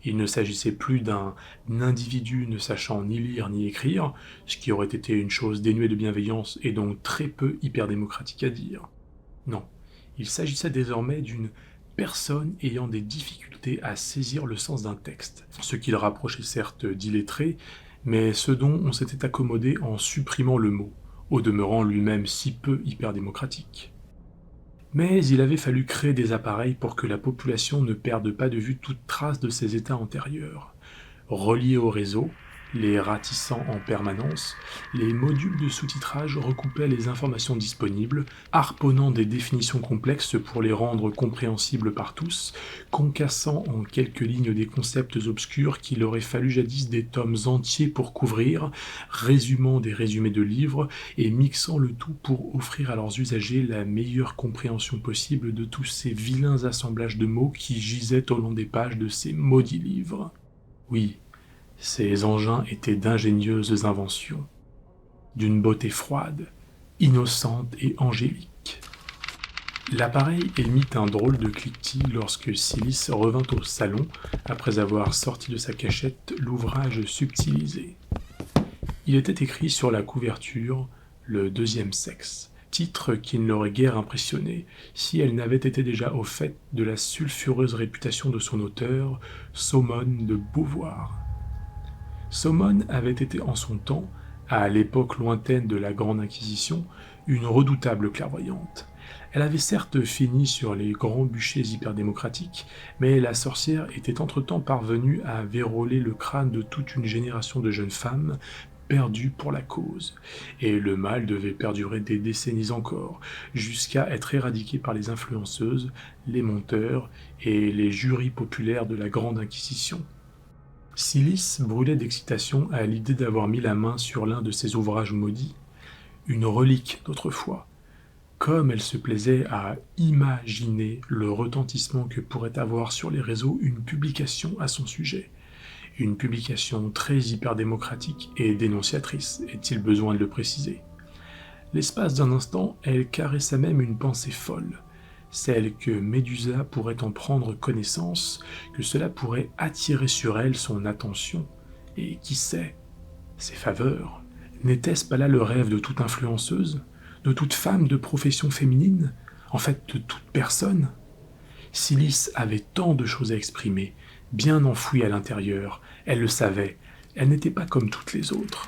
Speaker 3: Il ne s'agissait plus d'un individu ne sachant ni lire ni écrire, ce qui aurait été une chose dénuée de bienveillance et donc très peu hyperdémocratique à dire. Non, il s'agissait désormais d'une personne ayant des difficultés à saisir le sens d'un texte, ce qui le rapprochait certes d'illettré, mais ce dont on s'était accommodé en supprimant le mot, au demeurant lui-même si peu hyperdémocratique. Mais il avait fallu créer des appareils pour que la population ne perde pas de vue toute trace de ses états antérieurs. Reliés au réseau, les ratissant en permanence, les modules de sous-titrage recoupaient les informations disponibles, harponnant des définitions complexes pour les rendre compréhensibles par tous, concassant en quelques lignes des concepts obscurs qu'il aurait fallu jadis des tomes entiers pour couvrir, résumant des résumés de livres et mixant le tout pour offrir à leurs usagers la meilleure compréhension possible de tous ces vilains assemblages de mots qui gisaient au long des pages de ces maudits livres. Oui, ces engins étaient d'ingénieuses inventions, d'une beauté froide, innocente et angélique. L'appareil émit un drôle de cliquetis lorsque Silis revint au salon après avoir sorti de sa cachette l'ouvrage subtilisé. Il était écrit sur la couverture « Le deuxième sexe », titre qui ne l'aurait guère impressionné si elle n'avait été déjà au fait de la sulfureuse réputation de son auteur, Saumone de Beauvoir. Saumone avait été en son temps, à l'époque lointaine de la Grande Inquisition, une redoutable clairvoyante. Elle avait certes fini sur les grands bûchers hyperdémocratiques, mais la sorcière était entre-temps parvenue à verrouiller le crâne de toute une génération de jeunes femmes perdues pour la cause, et le mal devait perdurer des décennies encore, jusqu'à être éradiqué par les influenceuses, les monteurs et les jurys populaires de la Grande Inquisition. Silis brûlait d'excitation à l'idée d'avoir mis la main sur l'un de ces ouvrages maudits, une relique d'autrefois, comme elle se plaisait à imaginer le retentissement que pourrait avoir sur les réseaux une publication à son sujet, une publication très hyperdémocratique et dénonciatrice, est-il besoin de le préciser. L'espace d'un instant, elle caressa même une pensée folle, celle que Médusa pourrait en prendre connaissance, que cela pourrait attirer sur elle son attention, et qui sait, ses faveurs. N'était-ce pas là le rêve de toute influenceuse, de toute femme de profession féminine, en fait de toute personne ? Silis avait tant de choses à exprimer, bien enfouies à l'intérieur, elle le savait, elle n'était pas comme toutes les autres.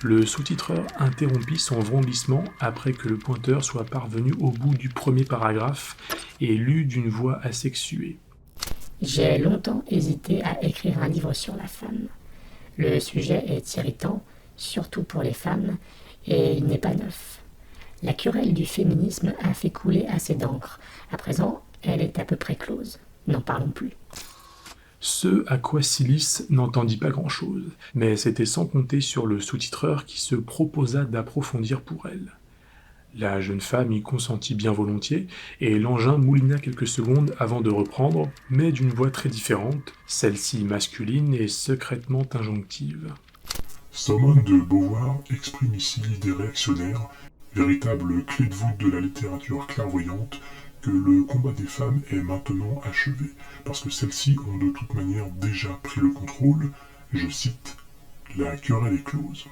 Speaker 3: Le sous-titreur interrompit son vrombissement après que le pointeur soit parvenu au bout du premier paragraphe et lut d'une voix asexuée.
Speaker 5: J'ai longtemps hésité à écrire un livre sur la femme. Le sujet est irritant, surtout pour les femmes, et il n'est pas neuf. La querelle du féminisme a fait couler assez d'encre. À présent, elle est à peu près close. N'en parlons plus.
Speaker 3: Ce à quoi Silis n'entendit pas grand-chose, mais c'était sans compter sur le sous-titreur qui se proposa d'approfondir pour elle. La jeune femme y consentit bien volontiers, et l'engin moulina quelques secondes avant de reprendre, mais d'une voix très différente, celle-ci masculine et secrètement injonctive.
Speaker 6: Simone de Beauvoir exprime ici l'idée réactionnaire, véritable clé de voûte de la littérature clairvoyante, que le combat des femmes est maintenant achevé, parce que celles-ci ont de toute manière déjà pris le contrôle, je cite, « La querelle est close ».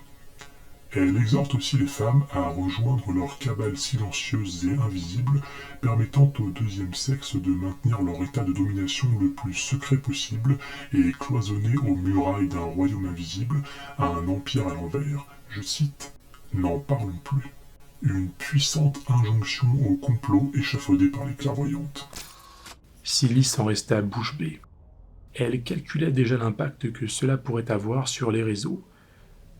Speaker 6: Elle exhorte aussi les femmes à rejoindre leur cabale silencieuse et invisible, permettant au deuxième sexe de maintenir leur état de domination le plus secret possible et cloisonné aux murailles d'un royaume invisible, à un empire à l'envers, je cite, « N'en parlons plus ». Une puissante injonction au complot échafaudé par les clairvoyantes.
Speaker 3: Silice en resta bouche bée. Elle calculait déjà l'impact que cela pourrait avoir sur les réseaux.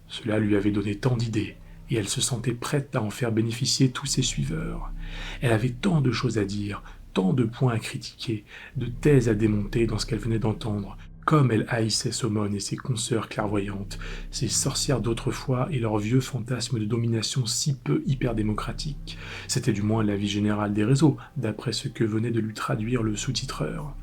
Speaker 3: Cela lui avait donné tant d'idées, et elle se sentait prête à en faire bénéficier tous ses suiveurs. Elle avait tant de choses à dire, tant de points à critiquer, de thèses à démonter dans ce qu'elle venait d'entendre, comme elle haïssait Somone et ses consoeurs clairvoyantes, ces sorcières d'autrefois et leurs vieux fantasmes de domination si peu hyper-démocratiques. C'était du moins l'avis général des réseaux, d'après ce que venait de lui traduire le sous-titreur.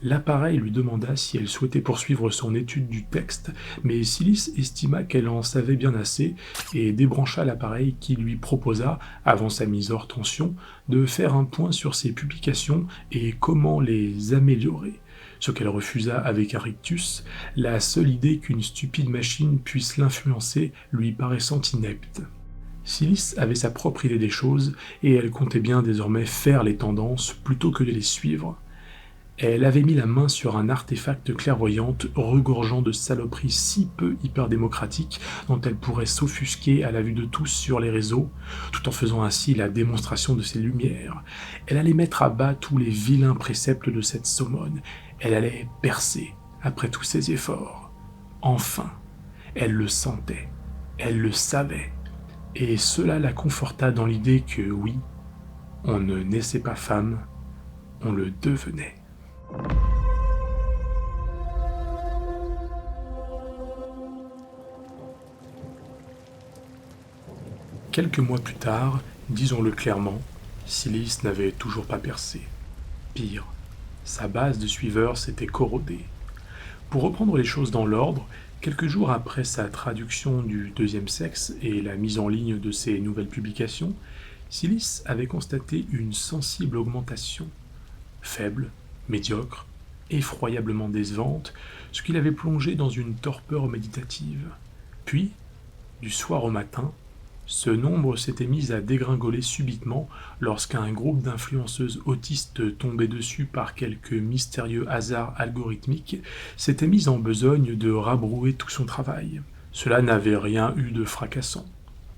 Speaker 3: L'appareil lui demanda si elle souhaitait poursuivre son étude du texte, mais Silice estima qu'elle en savait bien assez et débrancha l'appareil qui lui proposa, avant sa mise hors tension, de faire un point sur ses publications et comment les améliorer. Ce qu'elle refusa avec un rictus, la seule idée qu'une stupide machine puisse l'influencer lui paraissant inepte. Silice avait sa propre idée des choses et elle comptait bien désormais faire les tendances plutôt que de les suivre. Elle avait mis la main sur un artefact clairvoyante regorgeant de saloperies si peu hyper-démocratiques dont elle pourrait s'offusquer à la vue de tous sur les réseaux, tout en faisant ainsi la démonstration de ses lumières. Elle allait mettre à bas tous les vilains préceptes de cette Somone. Elle allait percer après tous ses efforts. Enfin, elle le sentait, elle le savait, et cela la conforta dans l'idée que oui, on ne naissait pas femme, on le devenait. Quelques mois plus tard, disons-le clairement, Silice n'avait toujours pas percé. Pire, sa base de suiveurs s'était corrodée. Pour reprendre les choses dans l'ordre, quelques jours après sa traduction du deuxième sexe et la mise en ligne de ses nouvelles publications, Silice avait constaté une sensible augmentation. Faible, médiocre, effroyablement décevante, ce qui l'avait plongé dans une torpeur méditative. Puis, du soir au matin, ce nombre s'était mis à dégringoler subitement lorsqu'un groupe d'influenceuses autistes tombées dessus par quelque mystérieux hasard algorithmique s'était mis en besogne de rabrouer tout son travail. Cela n'avait rien eu de fracassant.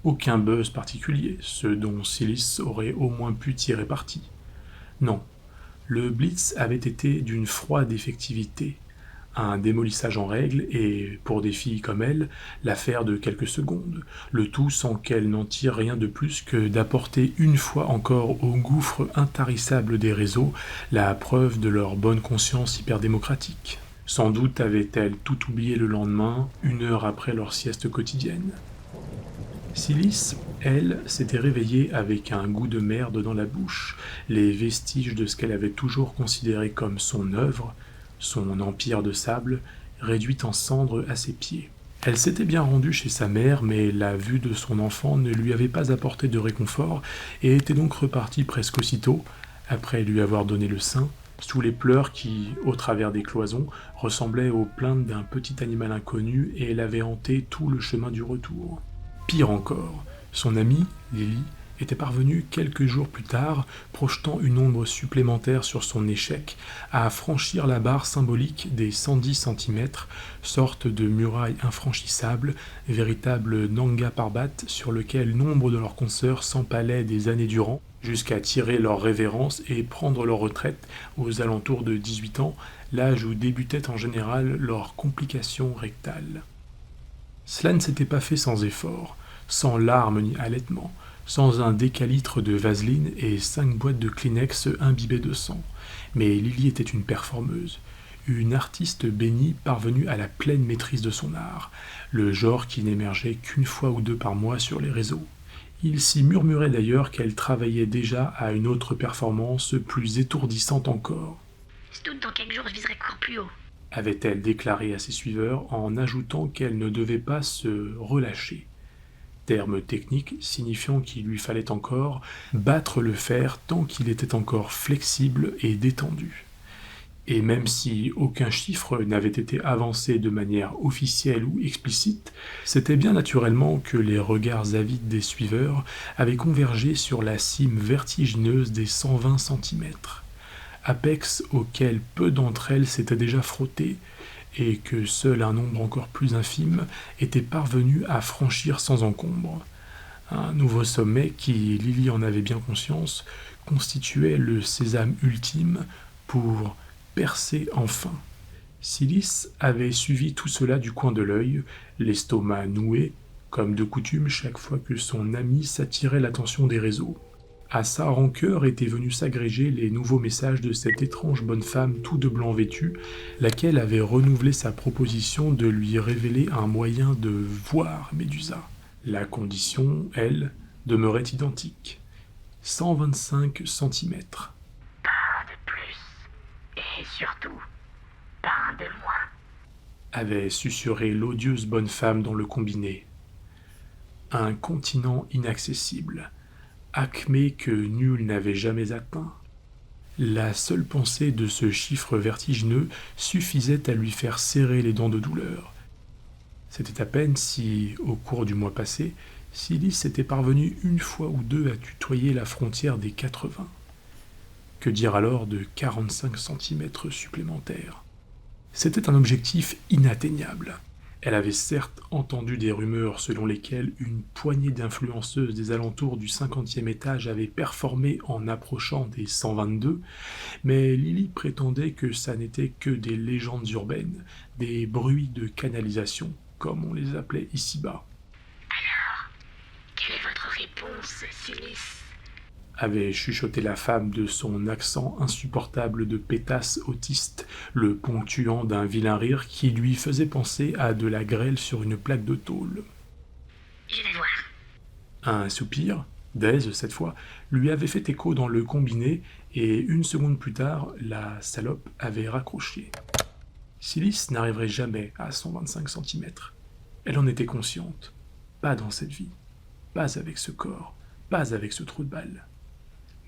Speaker 3: Aucun buzz particulier, ce dont Silice aurait au moins pu tirer parti. Non. Le blitz avait été d'une froide effectivité, un démolissage en règle et, pour des filles comme elle, l'affaire de quelques secondes, le tout sans qu'elles n'en tirent rien de plus que d'apporter une fois encore au gouffre intarissable des réseaux la preuve de leur bonne conscience hyperdémocratique. Sans doute avaient-elles tout oublié le lendemain, 1 heure après leur sieste quotidienne. Silice, elle, s'était réveillée avec un goût de merde dans la bouche, les vestiges de ce qu'elle avait toujours considéré comme son œuvre, son empire de sable, réduit en cendres à ses pieds. Elle s'était bien rendue chez sa mère, mais la vue de son enfant ne lui avait pas apporté de réconfort et était donc repartie presque aussitôt, après lui avoir donné le sein, sous les pleurs qui, au travers des cloisons, ressemblaient aux plaintes d'un petit animal inconnu et l'avaient hanté tout le chemin du retour. Pire encore, son amie, Lily, était parvenue quelques jours plus tard, projetant une ombre supplémentaire sur son échec, à franchir la barre symbolique des 110 cm, sorte de muraille infranchissable, véritable Nanga Parbat sur lequel nombre de leurs consoeurs s'empalaient des années durant, jusqu'à tirer leur révérence et prendre leur retraite aux alentours de 18 ans, l'âge où débutaient en général leurs complications rectales. Cela ne s'était pas fait sans effort, sans larmes ni halètement, sans un décalitre de vaseline et 5 boîtes de Kleenex imbibées de sang. Mais Lily était une performeuse, une artiste bénie parvenue à la pleine maîtrise de son art, le genre qui n'émergeait qu'une fois ou deux par mois sur les réseaux. Il s'y murmurait d'ailleurs qu'elle travaillait déjà à une autre performance plus étourdissante encore.
Speaker 2: Je doute dans quelques jours je viserai encore plus haut.
Speaker 3: Avait-elle déclaré à ses suiveurs en ajoutant qu'elle ne devait pas se relâcher. Terme technique signifiant qu'il lui fallait encore battre le fer tant qu'il était encore flexible et détendu. Et même si aucun chiffre n'avait été avancé de manière officielle ou explicite, c'était bien naturellement que les regards avides des suiveurs avaient convergé sur la cime vertigineuse des 120 cm, apex auquel peu d'entre elles s'étaient déjà frottées, et que seul un nombre encore plus infime était parvenu à franchir sans encombre. Un nouveau sommet qui, Lily en avait bien conscience, constituait le sésame ultime pour percer enfin. Silis avait suivi tout cela du coin de l'œil, l'estomac noué, comme de coutume chaque fois que son ami s'attirait l'attention des réseaux. À sa rancœur étaient venus s'agréger les nouveaux messages de cette étrange bonne femme tout de blanc vêtue, laquelle avait renouvelé sa proposition de lui révéler un moyen de voir Médusa. La condition, elle, demeurait identique. 125 cm.
Speaker 5: Pas un de plus. Et surtout, pas un de moins.
Speaker 3: Avait susurré l'odieuse bonne femme dans le combiné. Un continent inaccessible. Acmé que nul n'avait jamais atteint. La seule pensée de ce chiffre vertigineux suffisait à lui faire serrer les dents de douleur. C'était à peine si, au cours du mois passé, Silis était parvenu une fois ou deux à tutoyer la frontière des 80. Que dire alors de 45 cm supplémentaires? C'était un objectif inatteignable. Elle avait certes entendu des rumeurs selon lesquelles une poignée d'influenceuses des alentours du 50e étage avait performé en approchant des 122, mais Lily prétendait que ça n'était que des légendes urbaines, des bruits de canalisation, comme on les appelait ici-bas.
Speaker 5: Alors, quelle est votre réponse, Silis?
Speaker 3: Avait chuchoté la femme de son accent insupportable de pétasse autiste, le ponctuant d'un vilain rire qui lui faisait penser à de la grêle sur une plaque de tôle.
Speaker 2: Je vais voir.
Speaker 3: Un soupir, d'aise cette fois, lui avait fait écho dans le combiné, et une seconde plus tard, la salope avait raccroché. Silis n'arriverait jamais à 125 cm. Elle en était consciente. Pas dans cette vie. Pas avec ce corps. Pas avec ce trou de balle.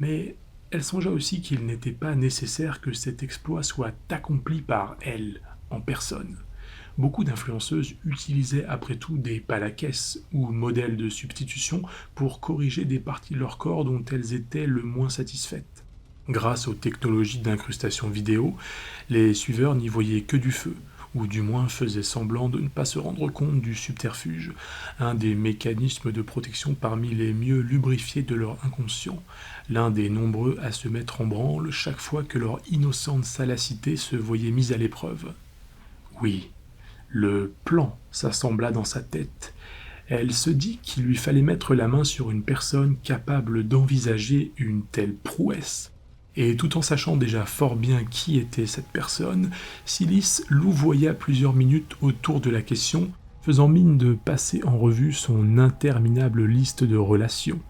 Speaker 3: Mais elle songea aussi qu'il n'était pas nécessaire que cet exploit soit accompli par elle, en personne. Beaucoup d'influenceuses utilisaient après tout des palaquès ou modèles de substitution pour corriger des parties de leur corps dont elles étaient le moins satisfaites. Grâce aux technologies d'incrustation vidéo, les suiveurs n'y voyaient que du feu, ou du moins faisaient semblant de ne pas se rendre compte du subterfuge, un des mécanismes de protection parmi les mieux lubrifiés de leur inconscient, l'un des nombreux à se mettre en branle chaque fois que leur innocente salacité se voyait mise à l'épreuve. Oui, le plan s'assembla dans sa tête. Elle se dit qu'il lui fallait mettre la main sur une personne capable d'envisager une telle prouesse. Et tout en sachant déjà fort bien qui était cette personne, Silis louvoya plusieurs minutes autour de la question, faisant mine de passer en revue son interminable liste de relations.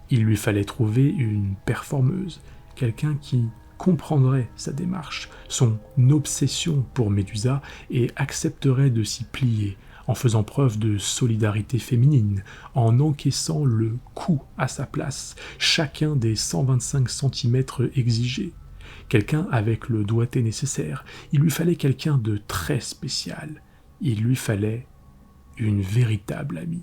Speaker 3: Il lui fallait trouver une performeuse, quelqu'un qui comprendrait sa démarche, son obsession pour Médusa, et accepterait de s'y plier, en faisant preuve de solidarité féminine, en encaissant le coup à sa place, chacun des 125 cm exigés. Quelqu'un avec le doigté nécessaire. Il lui fallait quelqu'un de très spécial. Il lui fallait une véritable amie.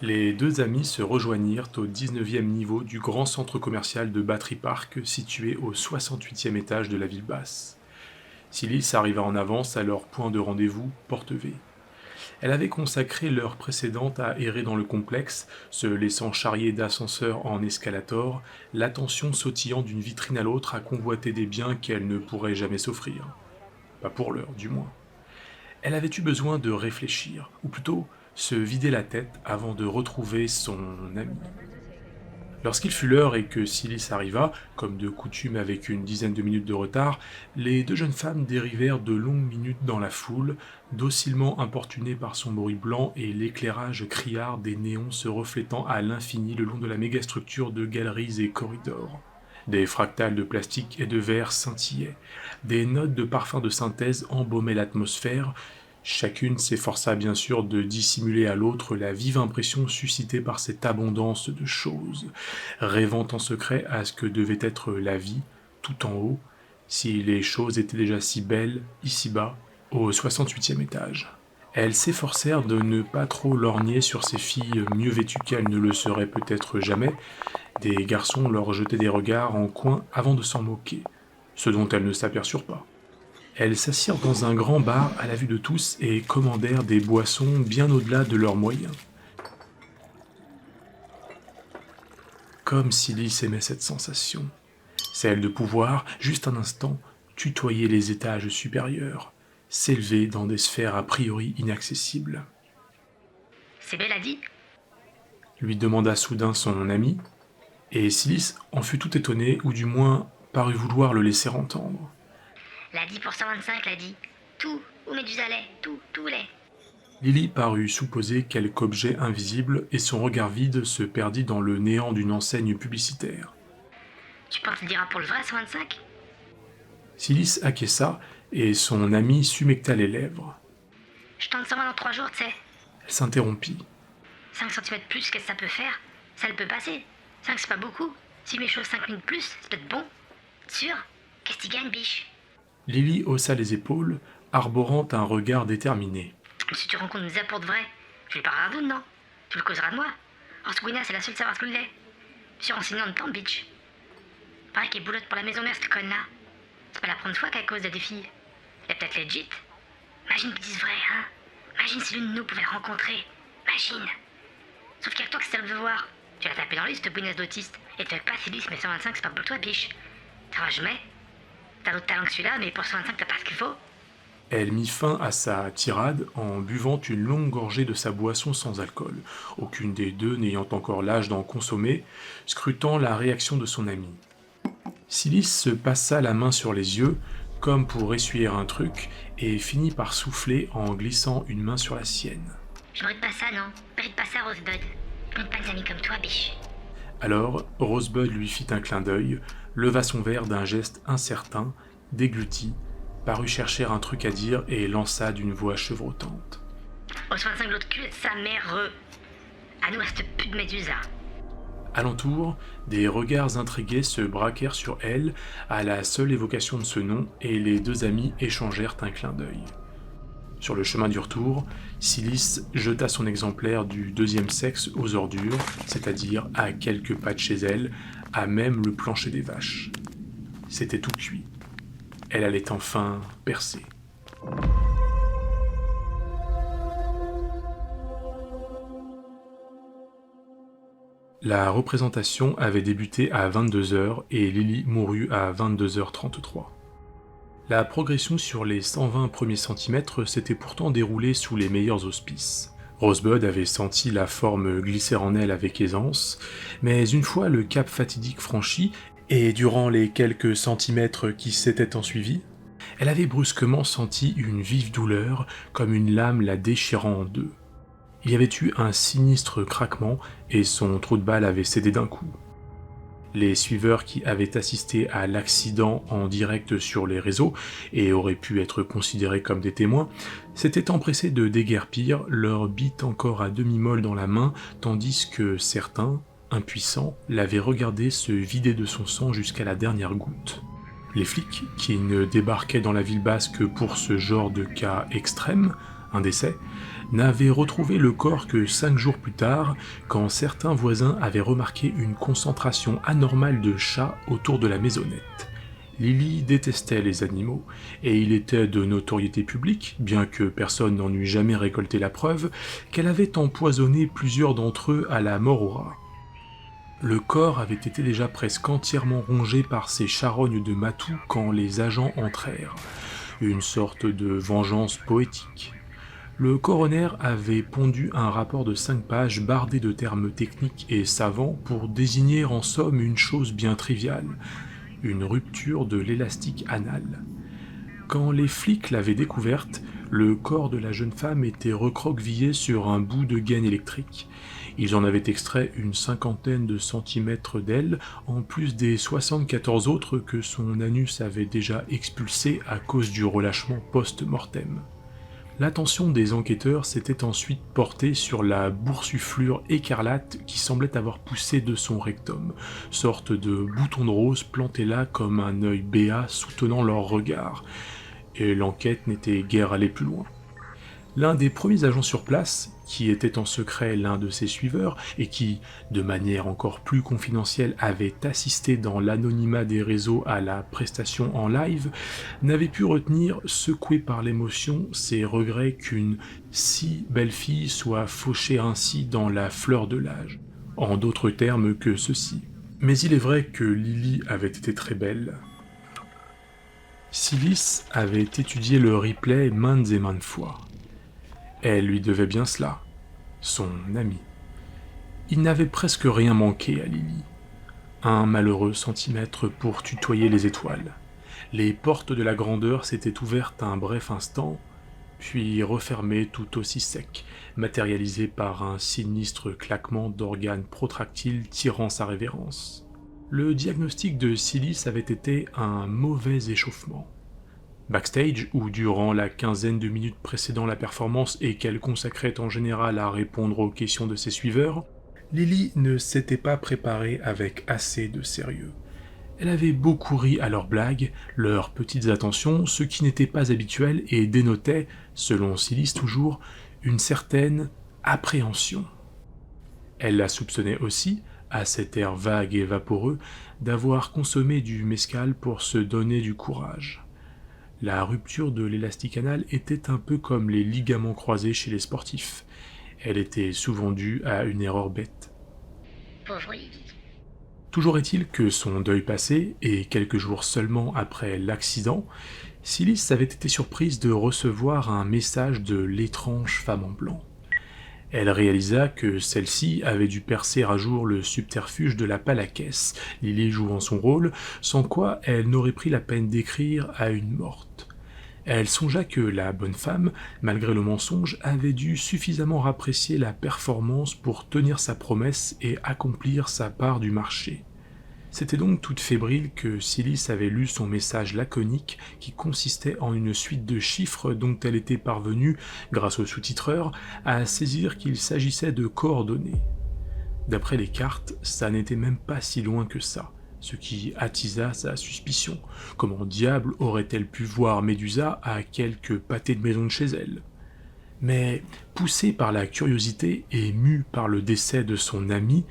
Speaker 3: Les deux amis se rejoignirent au 19e niveau du grand centre commercial de Battery Park situé au 68e étage de la ville basse. Silis arriva en avance à leur point de rendez-vous, Porte V. Elle avait consacré l'heure précédente à errer dans le complexe, se laissant charrier d'ascenseur en escalator, l'attention sautillant d'une vitrine à l'autre à convoiter des biens qu'elle ne pourrait jamais s'offrir. Pas pour l'heure, du moins. Elle avait eu besoin de réfléchir, ou plutôt se vider la tête avant de retrouver son ami. Lorsqu'il fut l'heure et que Silis arriva, comme de coutume avec une dizaine de minutes de retard, les deux jeunes femmes dérivèrent de longues minutes dans la foule, docilement importunées par son bruit blanc et l'éclairage criard des néons se reflétant à l'infini le long de la mégastructure de galeries et corridors. Des fractales de plastique et de verre scintillaient, des notes de parfums de synthèse embaumaient l'atmosphère. Chacune s'efforça bien sûr de dissimuler à l'autre la vive impression suscitée par cette abondance de choses, rêvant en secret à ce que devait être la vie, tout en haut, si les choses étaient déjà si belles, ici-bas, au 68e étage. Elles s'efforcèrent de ne pas trop lorgner sur ces filles mieux vêtues qu'elles ne le seraient peut-être jamais. Des garçons leur jetaient des regards en coin avant de s'en moquer, ce dont elles ne s'aperçurent pas. Elles s'assirent dans un grand bar à la vue de tous et commandèrent des boissons bien au-delà de leurs moyens. Comme Silis aimait cette sensation, celle de pouvoir, juste un instant, tutoyer les étages supérieurs, s'élever dans des sphères a priori inaccessibles.
Speaker 2: « C'est belle, a dit ?»
Speaker 3: lui demanda soudain son ami, et Silis en fut tout étonné, ou du moins parut vouloir le laisser entendre.
Speaker 2: L'a dit pour 125, l'a dit. Tout, où Médusalais, tout l'est.
Speaker 3: Lily parut supposer quelque objet invisible et son regard vide se perdit dans le néant d'une enseigne publicitaire.
Speaker 2: Tu penses qu'il dira pour le vrai 125 ?
Speaker 3: Silis acquiesça et son ami s'humecta les lèvres.
Speaker 2: Je tente 120 dans 3 jours, tu sais.
Speaker 3: Elle s'interrompit.
Speaker 2: 5 cm plus, qu'est-ce que ça peut faire ? Ça le peut passer. 5 c'est pas beaucoup. Si mes choses 5 minutes plus, c'est peut-être bon. Sûr ? Qu'est-ce qu'il gagne, biche ?
Speaker 3: Lily haussa les épaules, arborant un regard déterminé.
Speaker 2: Si tu rencontres Mza pour de vrai, tu lui parleras d'où, non ? Tu le causeras de moi. Orskouina, c'est la seule de savoir ce que l'est. Je suis renseigné en temps, bitch. Pareil qu'il est boulotte pour la maison mère, cette conne-là. C'est pas la première fois qu'à cause de des filles. Elle est peut-être legit. Imagine qu'ils disent vrai, hein ? Imagine si l'une de nous pouvait le rencontrer. Imagine. Sauf qu'il y a que toi que ça le veut voir. Tu l'as tapé dans l'œil, cette bouinasse d'autiste. Et tu fais pas Silis, mais 125, c'est pas pour toi, biche. Ça va jamais. T'as d'autres talents que celui-là, mais pour 125, t'as pas ce qu'il faut.
Speaker 3: Elle mit fin à sa tirade en buvant une longue gorgée de sa boisson sans alcool, aucune des deux n'ayant encore l'âge d'en consommer, scrutant la réaction de son ami. Silis se passa la main sur les yeux, comme pour essuyer un truc, et finit par souffler en glissant une main sur la sienne.
Speaker 2: Je mérite pas ça, non. Mérite pas ça, Rosebud. Je mérite pas des amis comme toi, biche.
Speaker 3: Alors, Rosebud lui fit un clin d'œil, leva son verre d'un geste incertain, déglutit, parut chercher un truc à dire et lança d'une voix chevrotante.
Speaker 2: Au 65 de l'autre cul, sa mère, à nous, à cette pute de Médusa.
Speaker 3: Alentour, des regards intrigués se braquèrent sur elle à la seule évocation de ce nom et les deux amis échangèrent un clin d'œil. Sur le chemin du retour, Silis jeta son exemplaire du deuxième sexe aux ordures, c'est-à-dire à quelques pas de chez elle, à même le plancher des vaches. C'était tout cuit. Elle allait enfin percer. La représentation avait débuté à 22h et Lily mourut à 22h33. La progression sur les 120 premiers centimètres s'était pourtant déroulée sous les meilleurs auspices. Rosebud avait senti la forme glisser en elle avec aisance, mais une fois le cap fatidique franchi, et durant les quelques centimètres qui s'étaient ensuivis, elle avait brusquement senti une vive douleur, comme une lame la déchirant en deux. Il y avait eu un sinistre craquement, et son trou de balle avait cédé d'un coup. Les suiveurs qui avaient assisté à l'accident en direct sur les réseaux, et auraient pu être considérés comme des témoins, s'étaient empressés de déguerpir, leur bite encore à demi-molle dans la main, tandis que certains, impuissants, l'avaient regardé se vider de son sang jusqu'à la dernière goutte. Les flics, qui ne débarquaient dans la ville basse que pour ce genre de cas extrême, un décès, n'avaient retrouvé le corps que 5 jours plus tard, quand certains voisins avaient remarqué une concentration anormale de chats autour de la maisonnette. Lily détestait les animaux, et il était de notoriété publique, bien que personne n'en eût jamais récolté la preuve, qu'elle avait empoisonné plusieurs d'entre eux à la mort au rat. Le corps avait été déjà presque entièrement rongé par ces charognes de matou quand les agents entrèrent. Une sorte de vengeance poétique. Le coroner avait pondu un rapport de 5 pages bardé de termes techniques et savants pour désigner en somme une chose bien triviale, une rupture de l'élastique anal. Quand les flics l'avaient découverte, le corps de la jeune femme était recroquevillé sur un bout de gaine électrique. Ils en avaient extrait une 50aine de centimètres d'elle, en plus des 74 autres que son anus avait déjà expulsés à cause du relâchement post-mortem. L'attention des enquêteurs s'était ensuite portée sur la boursouflure écarlate qui semblait avoir poussé de son rectum, sorte de bouton de rose planté là comme un œil béat soutenant leur regard, et l'enquête n'était guère allée plus loin. L'un des premiers agents sur place, qui était en secret l'un de ses suiveurs et qui, de manière encore plus confidentielle, avait assisté dans l'anonymat des réseaux à la prestation en live, n'avait pu retenir, secoué par l'émotion, ses regrets qu'une si belle fille soit fauchée ainsi dans la fleur de l'âge. En d'autres termes que ceci. Mais il est vrai que Lily avait été très belle. Silis avait étudié le replay maintes et maintes fois. Elle lui devait bien cela, son ami. Il n'avait presque rien manqué à Lily. Un malheureux centimètre pour tutoyer les étoiles. Les portes de la grandeur s'étaient ouvertes un bref instant, puis refermées tout aussi sec, matérialisées par un sinistre claquement d'organes protractiles tirant sa révérence. Le diagnostic de Silis avait été un mauvais échauffement. Backstage, ou durant la quinzaine de minutes précédant la performance et qu'elle consacrait en général à répondre aux questions de ses suiveurs, Lily ne s'était pas préparée avec assez de sérieux. Elle avait beaucoup ri à leurs blagues, leurs petites attentions, ce qui n'était pas habituel et dénotait, selon Silis toujours, une certaine appréhension. Elle la soupçonnait aussi, à cet air vague et vaporeux, d'avoir consommé du mescal pour se donner du courage. La rupture de l'élastique anal était un peu comme les ligaments croisés chez les sportifs. Elle était souvent due à une erreur bête.
Speaker 2: Pauvre Lily.
Speaker 3: Toujours est-il que son deuil passé, et quelques jours seulement après l'accident, Silis avait été surprise de recevoir un message de l'étrange femme en blanc. Elle réalisa que celle-ci avait dû percer à jour le subterfuge de la palaquesse, Lily jouant son rôle, sans quoi elle n'aurait pris la peine d'écrire à une morte. Elle songea que la bonne femme, malgré le mensonge, avait dû suffisamment apprécier la performance pour tenir sa promesse et accomplir sa part du marché. C'était donc toute fébrile que Silis avait lu son message laconique qui consistait en une suite de chiffres dont elle était parvenue, grâce au sous-titreur, à saisir qu'il s'agissait de coordonnées. D'après les cartes, ça n'était même pas si loin que ça, ce qui attisa sa suspicion. Comment diable aurait-elle pu voir Médusa à quelques pâtés de maison de chez elle ? Mais, poussée par la curiosité et mue par le décès de son amie,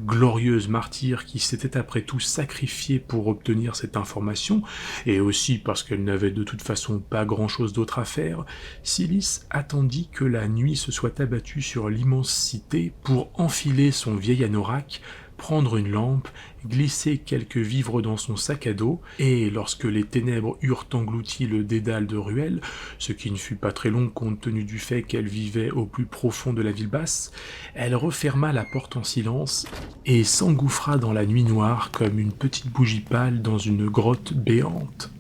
Speaker 3: glorieuse martyre qui s'était après tout sacrifiée pour obtenir cette information, et aussi parce qu'elle n'avait de toute façon pas grand-chose d'autre à faire, Silis attendit que la nuit se soit abattue sur l'immense cité pour enfiler son vieil anorak, prendre une lampe, glisser quelques vivres dans son sac à dos, et lorsque les ténèbres eurent englouti le dédale de ruelles, ce qui ne fut pas très long compte tenu du fait qu'elle vivait au plus profond de la ville basse, elle referma la porte en silence et s'engouffra dans la nuit noire comme une petite bougie pâle dans une grotte béante.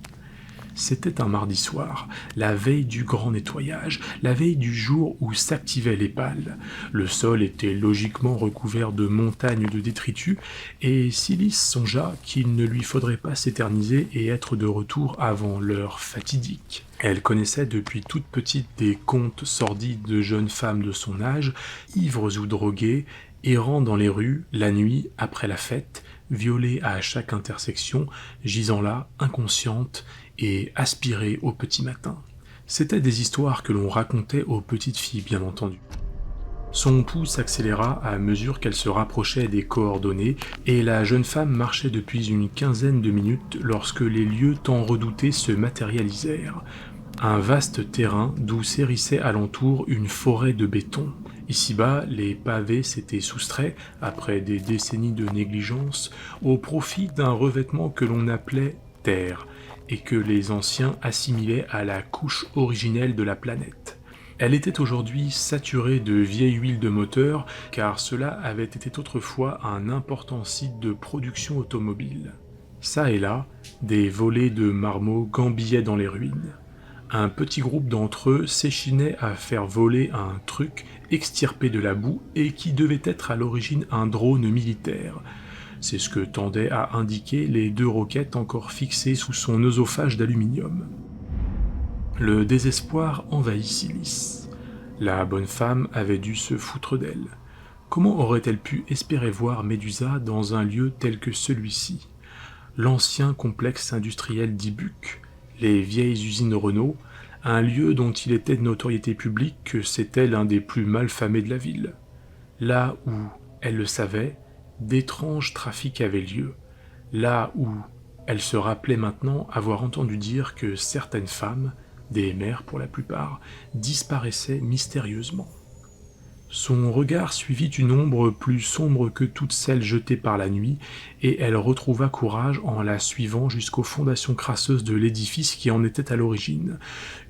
Speaker 3: C'était un mardi soir, la veille du grand nettoyage, la veille du jour où s'activaient les pales. Le sol était logiquement recouvert de montagnes de détritus, et Silis songea qu'il ne lui faudrait pas s'éterniser et être de retour avant l'heure fatidique. Elle connaissait depuis toute petite des contes sordides de jeunes femmes de son âge, ivres ou droguées, errant dans les rues, la nuit, après la fête, violées à chaque intersection, gisant là, inconscientes, et aspirées au petit matin. C'étaient des histoires que l'on racontait aux petites filles, bien entendu. Son pouls s'accéléra à mesure qu'elle se rapprochait des coordonnées, et la jeune femme marchait depuis une quinzaine de minutes lorsque les lieux tant redoutés se matérialisèrent. Un vaste terrain d'où s'hérissait alentour une forêt de béton. Ici-bas, les pavés s'étaient soustraits, après des décennies de négligence, au profit d'un revêtement que l'on appelait terre, et que les anciens assimilaient à la couche originelle de la planète. Elle était aujourd'hui saturée de vieille huile de moteur, car cela avait été autrefois un important site de production automobile. Ça et là, des volées de marmots gambillaient dans les ruines. Un petit groupe d'entre eux s'échinait à faire voler un truc extirpé de la boue et qui devait être à l'origine un drone militaire. C'est ce que tendaient à indiquer les 2 roquettes encore fixées sous son œsophage d'aluminium. Le désespoir envahit Silis. La bonne femme avait dû se foutre d'elle. Comment aurait-elle pu espérer voir Médusa dans un lieu tel que celui-ci ? L'ancien complexe industriel d'Ibuc, les vieilles usines Renault, un lieu dont il était de notoriété publique que c'était l'un des plus mal famés de la ville. Là où, elle le savait, d'étranges trafics avaient lieu. Là où elle se rappelait maintenant avoir entendu dire que certaines femmes, des mères pour la plupart, disparaissaient mystérieusement. Son regard suivit une ombre plus sombre que toutes celles jetées par la nuit, et elle retrouva courage en la suivant jusqu'aux fondations crasseuses de l'édifice qui en était à l'origine.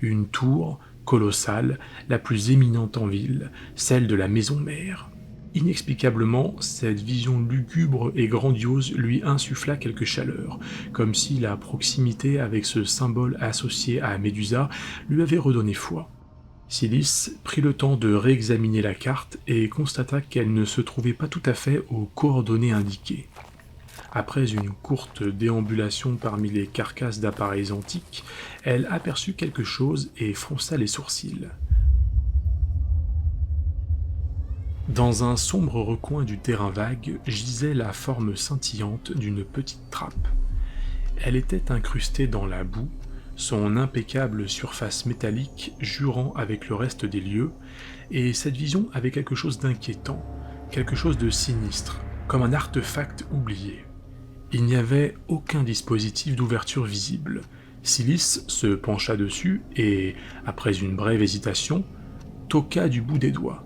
Speaker 3: Une tour colossale, la plus éminente en ville, celle de la maison mère. Inexplicablement, cette vision lugubre et grandiose lui insuffla quelque chaleur, comme si la proximité avec ce symbole associé à Médusa lui avait redonné foi. Silis prit le temps de réexaminer la carte et constata qu'elle ne se trouvait pas tout à fait aux coordonnées indiquées. Après une courte déambulation parmi les carcasses d'appareils antiques, elle aperçut quelque chose et fronça les sourcils. Dans un sombre recoin du terrain vague gisait la forme scintillante d'une petite trappe. Elle était incrustée dans la boue, son impeccable surface métallique jurant avec le reste des lieux, et cette vision avait quelque chose d'inquiétant, quelque chose de sinistre, comme un artefact oublié. Il n'y avait aucun dispositif d'ouverture visible. Silis se pencha dessus et, après une brève hésitation, toqua du bout des doigts.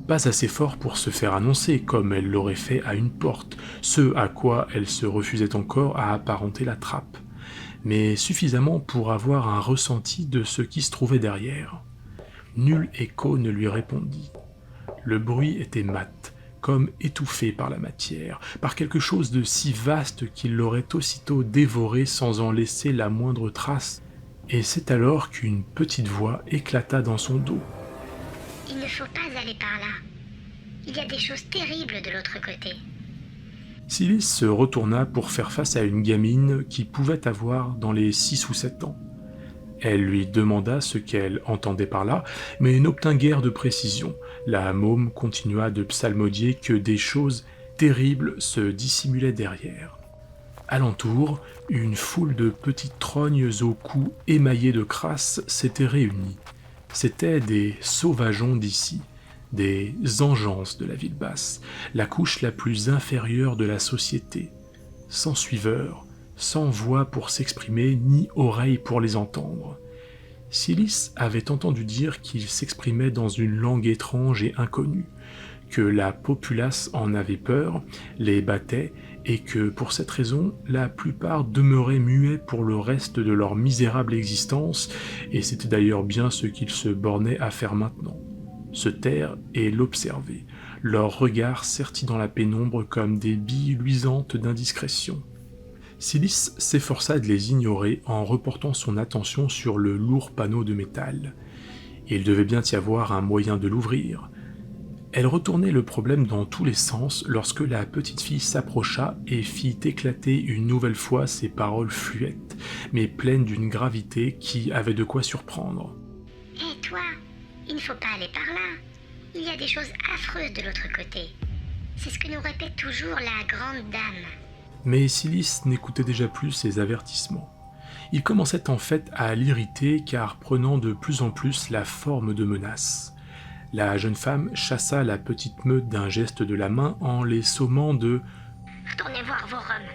Speaker 3: Pas assez fort pour se faire annoncer, comme elle l'aurait fait à une porte, ce à quoi elle se refusait encore à apparenter la trappe, mais suffisamment pour avoir un ressenti de ce qui se trouvait derrière. Nul écho ne lui répondit. Le bruit était mat, comme étouffé par la matière, par quelque chose de si vaste qu'il l'aurait aussitôt dévoré sans en laisser la moindre trace, et c'est alors qu'une petite voix éclata dans son dos.
Speaker 2: Il ne faut pas aller par là. Il y a des choses terribles de l'autre côté.
Speaker 3: Silis se retourna pour faire face à une gamine qui pouvait avoir dans les 6 ou 7 ans. Elle lui demanda ce qu'elle entendait par là, mais n'obtint guère de précision. La môme continua de psalmodier que des choses terribles se dissimulaient derrière. Alentour, une foule de petites trognes au cou émaillé de crasse s'était réunie. C'étaient des sauvageons d'ici, des engeances de la ville basse, la couche la plus inférieure de la société, sans suiveur, sans voix pour s'exprimer, ni oreille pour les entendre. Silis avait entendu dire qu'ils s'exprimaient dans une langue étrange et inconnue, que la populace en avait peur, les battait, et que, pour cette raison, la plupart demeuraient muets pour le reste de leur misérable existence, et c'était d'ailleurs bien ce qu'ils se bornaient à faire maintenant. Se taire et l'observer, leurs regards sertis dans la pénombre comme des billes luisantes d'indiscrétion. Silis s'efforça de les ignorer en reportant son attention sur le lourd panneau de métal. Il devait bien y avoir un moyen de l'ouvrir. Elle retournait le problème dans tous les sens lorsque la petite fille s'approcha et fit éclater une nouvelle fois ses paroles fluettes, mais pleines d'une gravité qui avait de quoi surprendre.
Speaker 2: « Hé toi, il ne faut pas aller par là. Il y a des choses affreuses de l'autre côté. C'est ce que nous répète toujours la grande dame. »
Speaker 3: Mais Silis n'écoutait déjà plus ces avertissements. Il commençait en fait à l'irriter car prenant de plus en plus la forme de menace. La jeune femme chassa la petite meute d'un geste de la main en les sommant de «
Speaker 2: Retournez voir vos rhums. »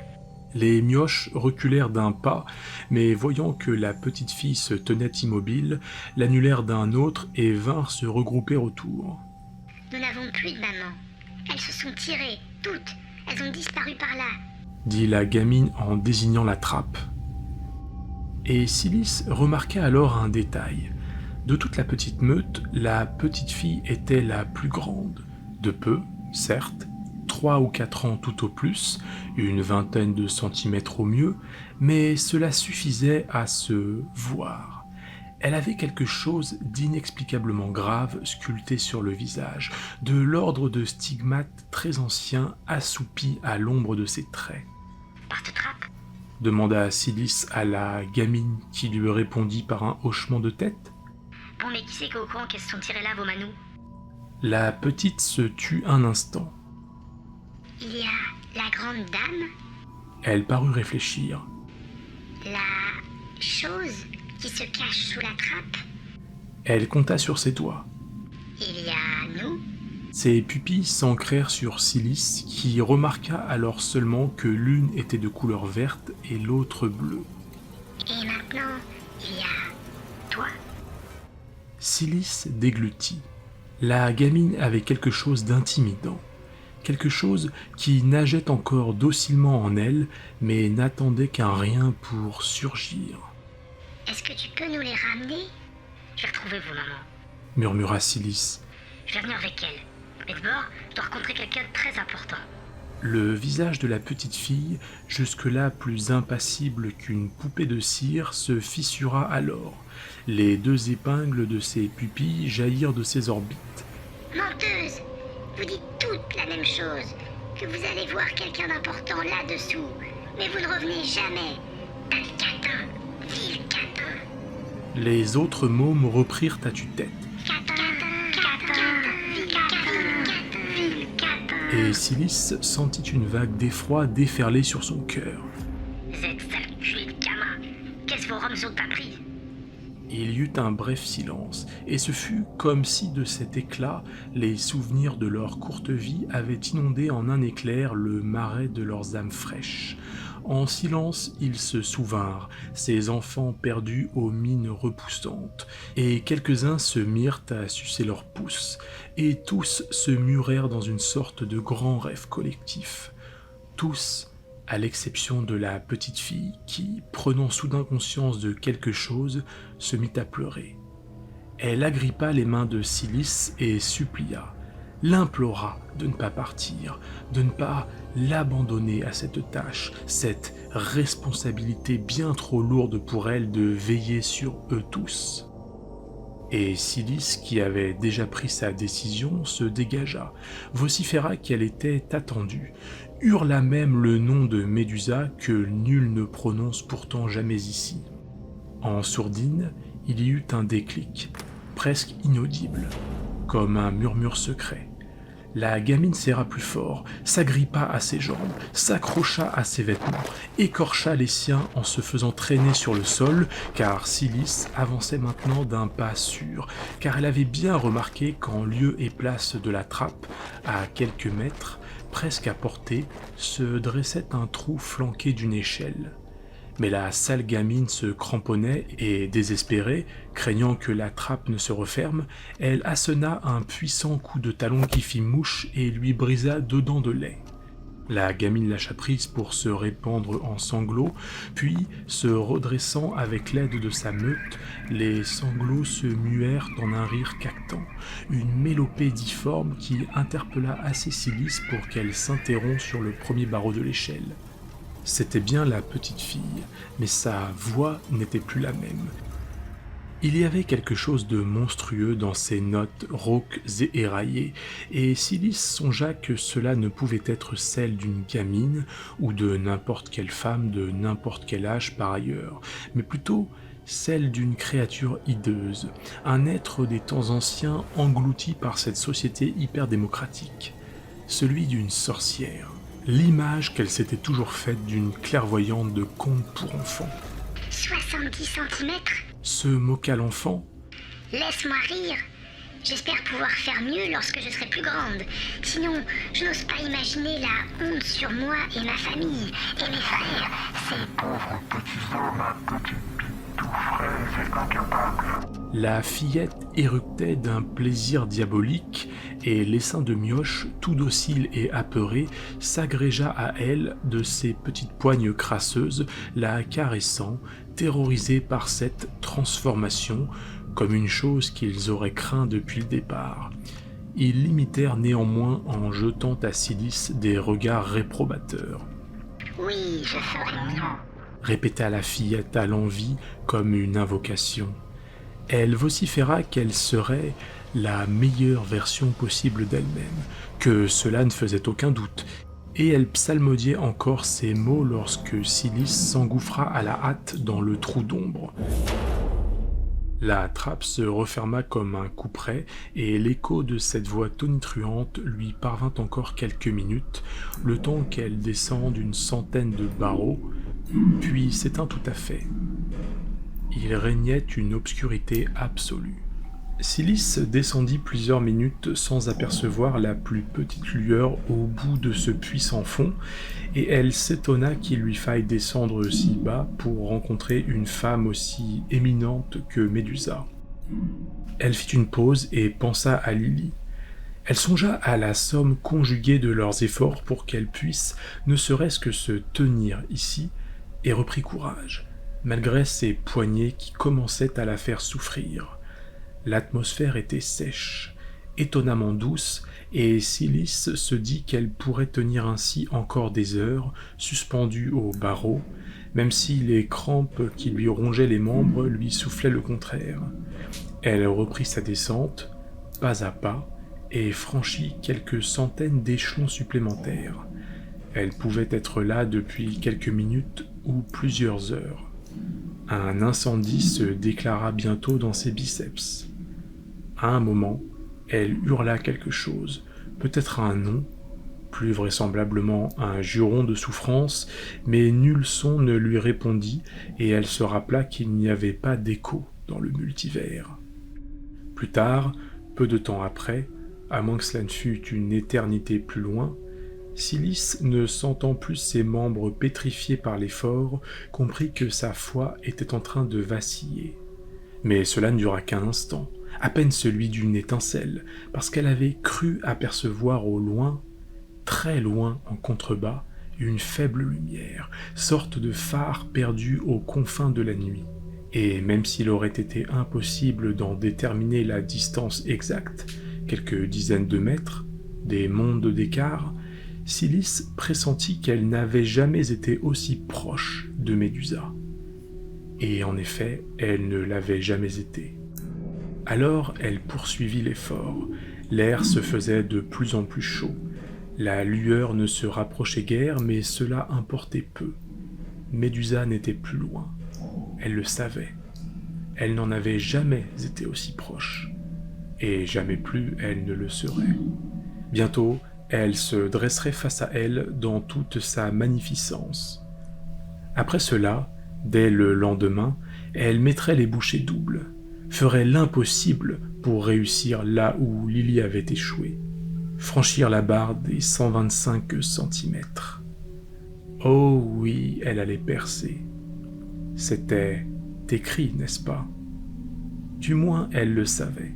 Speaker 3: Les mioches reculèrent d'un pas, mais voyant que la petite fille se tenait immobile, l'annulèrent d'un autre et vinrent se regrouper autour.
Speaker 2: « Nous n'avons plus de maman. Elles se sont tirées, toutes. Elles ont disparu par là. »
Speaker 3: dit la gamine en désignant la trappe. Et Silis remarqua alors un détail. De toute la petite meute, la petite fille était la plus grande. De peu, certes, 3 ou 4 ans tout au plus, une vingtaine de centimètres au mieux, mais cela suffisait à se voir. Elle avait quelque chose d'inexplicablement grave sculpté sur le visage, de l'ordre de stigmates très anciens assoupis à l'ombre de ses traits.
Speaker 2: « Par te trappe ?»
Speaker 3: demanda Silis à la gamine qui lui répondit par un hochement de tête.
Speaker 2: « Bon, mais qui c'est qu'au courant qu'elles se sont tirées là, vos manous ?»
Speaker 3: La petite se tut un instant.
Speaker 2: « Il y a la grande dame,
Speaker 3: Elle parut réfléchir.
Speaker 2: la chose qui se cache sous la trappe,
Speaker 3: Elle compta sur ses doigts.
Speaker 2: il y a nous,
Speaker 3: Ses pupilles s'ancrèrent sur Silis, qui remarqua alors seulement que l'une était de couleur verte et l'autre bleue.
Speaker 2: et maintenant, il y a toi. »
Speaker 3: Silis déglutit. La gamine avait quelque chose d'intimidant, quelque chose qui nageait encore docilement en elle, mais n'attendait qu'un rien pour surgir,
Speaker 2: Est-ce que tu peux nous les ramener? Je vais retrouver vos mamans.
Speaker 3: murmura Silis.
Speaker 2: Je vais venir avec elle. Mais d'abord, je dois rencontrer quelqu'un de très important.
Speaker 3: Le visage de la petite fille, jusque-là plus impassible qu'une poupée de cire, se fissura alors. Les 2 épingles de ses pupilles jaillirent de ses orbites.
Speaker 2: Menteuse! Vous dites toutes la même chose, que vous allez voir quelqu'un d'important là-dessous, mais vous ne revenez jamais. T'as le catin, vil catin.
Speaker 3: Les autres mômes reprirent à tue-tête,
Speaker 2: Catin, vil catin, vil catin.
Speaker 3: et Silis sentit une vague d'effroi déferler sur son cœur.
Speaker 2: Vous êtes sale cul de gamin. Qu'est-ce que vos roms ont appris?
Speaker 3: Il y eut un bref silence, et ce fut comme si de cet éclat, les souvenirs de leur courte vie avaient inondé en un éclair le marais de leurs âmes fraîches. En silence, ils se souvinrent, ces enfants perdus aux mines repoussantes, et quelques-uns se mirent à sucer leurs pouces, et tous se murèrent dans une sorte de grand rêve collectif. Tous, à l'exception de la petite fille qui, prenant soudain conscience de quelque chose, se mit à pleurer. Elle agrippa les mains de Silis et supplia, l'implora de ne pas partir, de ne pas l'abandonner à cette tâche, cette responsabilité bien trop lourde pour elle de veiller sur eux tous. Et Silis, qui avait déjà pris sa décision, se dégagea, vociféra qu'elle était attendue, hurla même le nom de Médusa que nul ne prononce pourtant jamais ici. En sourdine, il y eut un déclic, presque inaudible, comme un murmure secret. La gamine serra plus fort, s'agrippa à ses jambes, s'accrocha à ses vêtements, écorcha les siens en se faisant traîner sur le sol, car Silis avançait maintenant d'un pas sûr, car elle avait bien remarqué qu'en lieu et place de la trappe, à quelques mètres, presque à portée, se dressait un trou flanqué d'une échelle. Mais la sale gamine se cramponnait et, désespérée, craignant que la trappe ne se referme, elle assena un puissant coup de talon qui fit mouche et lui brisa 2 dents de lait. La gamine lâcha prise pour se répandre en sanglots, puis, se redressant avec l'aide de sa meute, les sanglots se muèrent en un rire caquetant, une mélopée difforme qui interpella assez Silis pour qu'elle s'interrompt sur le premier barreau de l'échelle. C'était bien la petite fille, mais sa voix n'était plus la même. Il y avait quelque chose de monstrueux dans ces notes rauques et éraillées, et Silis songea que cela ne pouvait être celle d'une gamine ou de n'importe quelle femme de n'importe quel âge par ailleurs, mais plutôt celle d'une créature hideuse, un être des temps anciens englouti par cette société hyper-démocratique, celui d'une sorcière. L'image qu'elle s'était toujours faite d'une clairvoyante de conte pour enfants.
Speaker 2: 70 centimètres?
Speaker 3: Se moqua l'enfant.
Speaker 2: Laisse-moi rire. J'espère pouvoir faire mieux lorsque je serai plus grande. Sinon, je n'ose pas imaginer la honte sur moi et ma famille et mes frères. Ces pauvres petits hommes, petites billes tout frais et incapables.
Speaker 3: La fillette éructait d'un plaisir diabolique, et l'essaim de Mioche, tout docile et apeuré, s'agrégea à elle de ses petites poignes crasseuses, la caressant, terrorisée par cette transformation, comme une chose qu'ils auraient craint depuis le départ. Ils l'imitèrent néanmoins en jetant à Silice des regards réprobateurs.
Speaker 2: « Oui, je ferai mieux. »
Speaker 3: répéta la fillette à l'envi comme une invocation. Elle vociféra qu'elle serait la meilleure version possible d'elle-même, que cela ne faisait aucun doute, et elle psalmodiait encore ces mots lorsque Silice s'engouffra à la hâte dans le trou d'ombre. La trappe se referma comme un couperet, et l'écho de cette voix tonitruante lui parvint encore quelques minutes, le temps qu'elle descende une centaine de barreaux, puis s'éteint tout à fait. Il régnait une obscurité absolue. Silice descendit plusieurs minutes sans apercevoir la plus petite lueur au bout de ce puissant fond, et elle s'étonna qu'il lui faille descendre si bas pour rencontrer une femme aussi éminente que Médusa. Elle fit une pause et pensa à Lily. Elle songea à la somme conjuguée de leurs efforts pour qu'elle puisse ne serait-ce que se tenir ici, et reprit courage, malgré ses poignets qui commençaient à la faire souffrir. L'atmosphère était sèche, étonnamment douce, et Silice se dit qu'elle pourrait tenir ainsi encore des heures, suspendue au barreau, même si les crampes qui lui rongeaient les membres lui soufflaient le contraire. Elle reprit sa descente, pas à pas, et franchit quelques centaines d'échelons supplémentaires. Elle pouvait être là depuis quelques minutes ou plusieurs heures. Un incendie se déclara bientôt dans ses biceps. À un moment, elle hurla quelque chose, peut-être un nom, plus vraisemblablement un juron de souffrance, mais nul son ne lui répondit, et elle se rappela qu'il n'y avait pas d'écho dans le multivers. Plus tard, peu de temps après, à moins que cela ne fût une éternité plus loin, Silice, ne sentant plus ses membres pétrifiés par l'effort, comprit que sa foi était en train de vaciller. Mais cela ne dura qu'un instant, à peine celui d'une étincelle, parce qu'elle avait cru apercevoir au loin, très loin en contrebas, une faible lumière, sorte de phare perdu aux confins de la nuit. Et même s'il aurait été impossible d'en déterminer la distance exacte, quelques dizaines de mètres, des mondes d'écart, Silice pressentit qu'elle n'avait jamais été aussi proche de Médusa. Et en effet, elle ne l'avait jamais été. Alors elle poursuivit l'effort. L'air se faisait de plus en plus chaud. La lueur ne se rapprochait guère, mais cela importait peu. Médusa n'était plus loin. Elle le savait. Elle n'en avait jamais été aussi proche. Et jamais plus elle ne le serait. Bientôt, elle se dresserait face à elle dans toute sa magnificence. Après cela, dès le lendemain, elle mettrait les bouchées doubles, ferait l'impossible pour réussir là où Lily avait échoué, franchir la barre des 125 centimètres. Oh oui, elle allait percer. C'était écrit, n'est-ce pas? Du moins, elle le savait.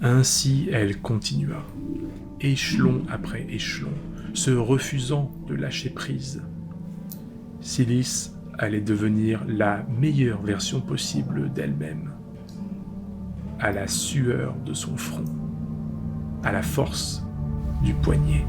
Speaker 3: Ainsi, elle continua, échelon après échelon, se refusant de lâcher prise. Silice allait devenir la meilleure version possible d'elle-même, à la sueur de son front, à la force du poignet.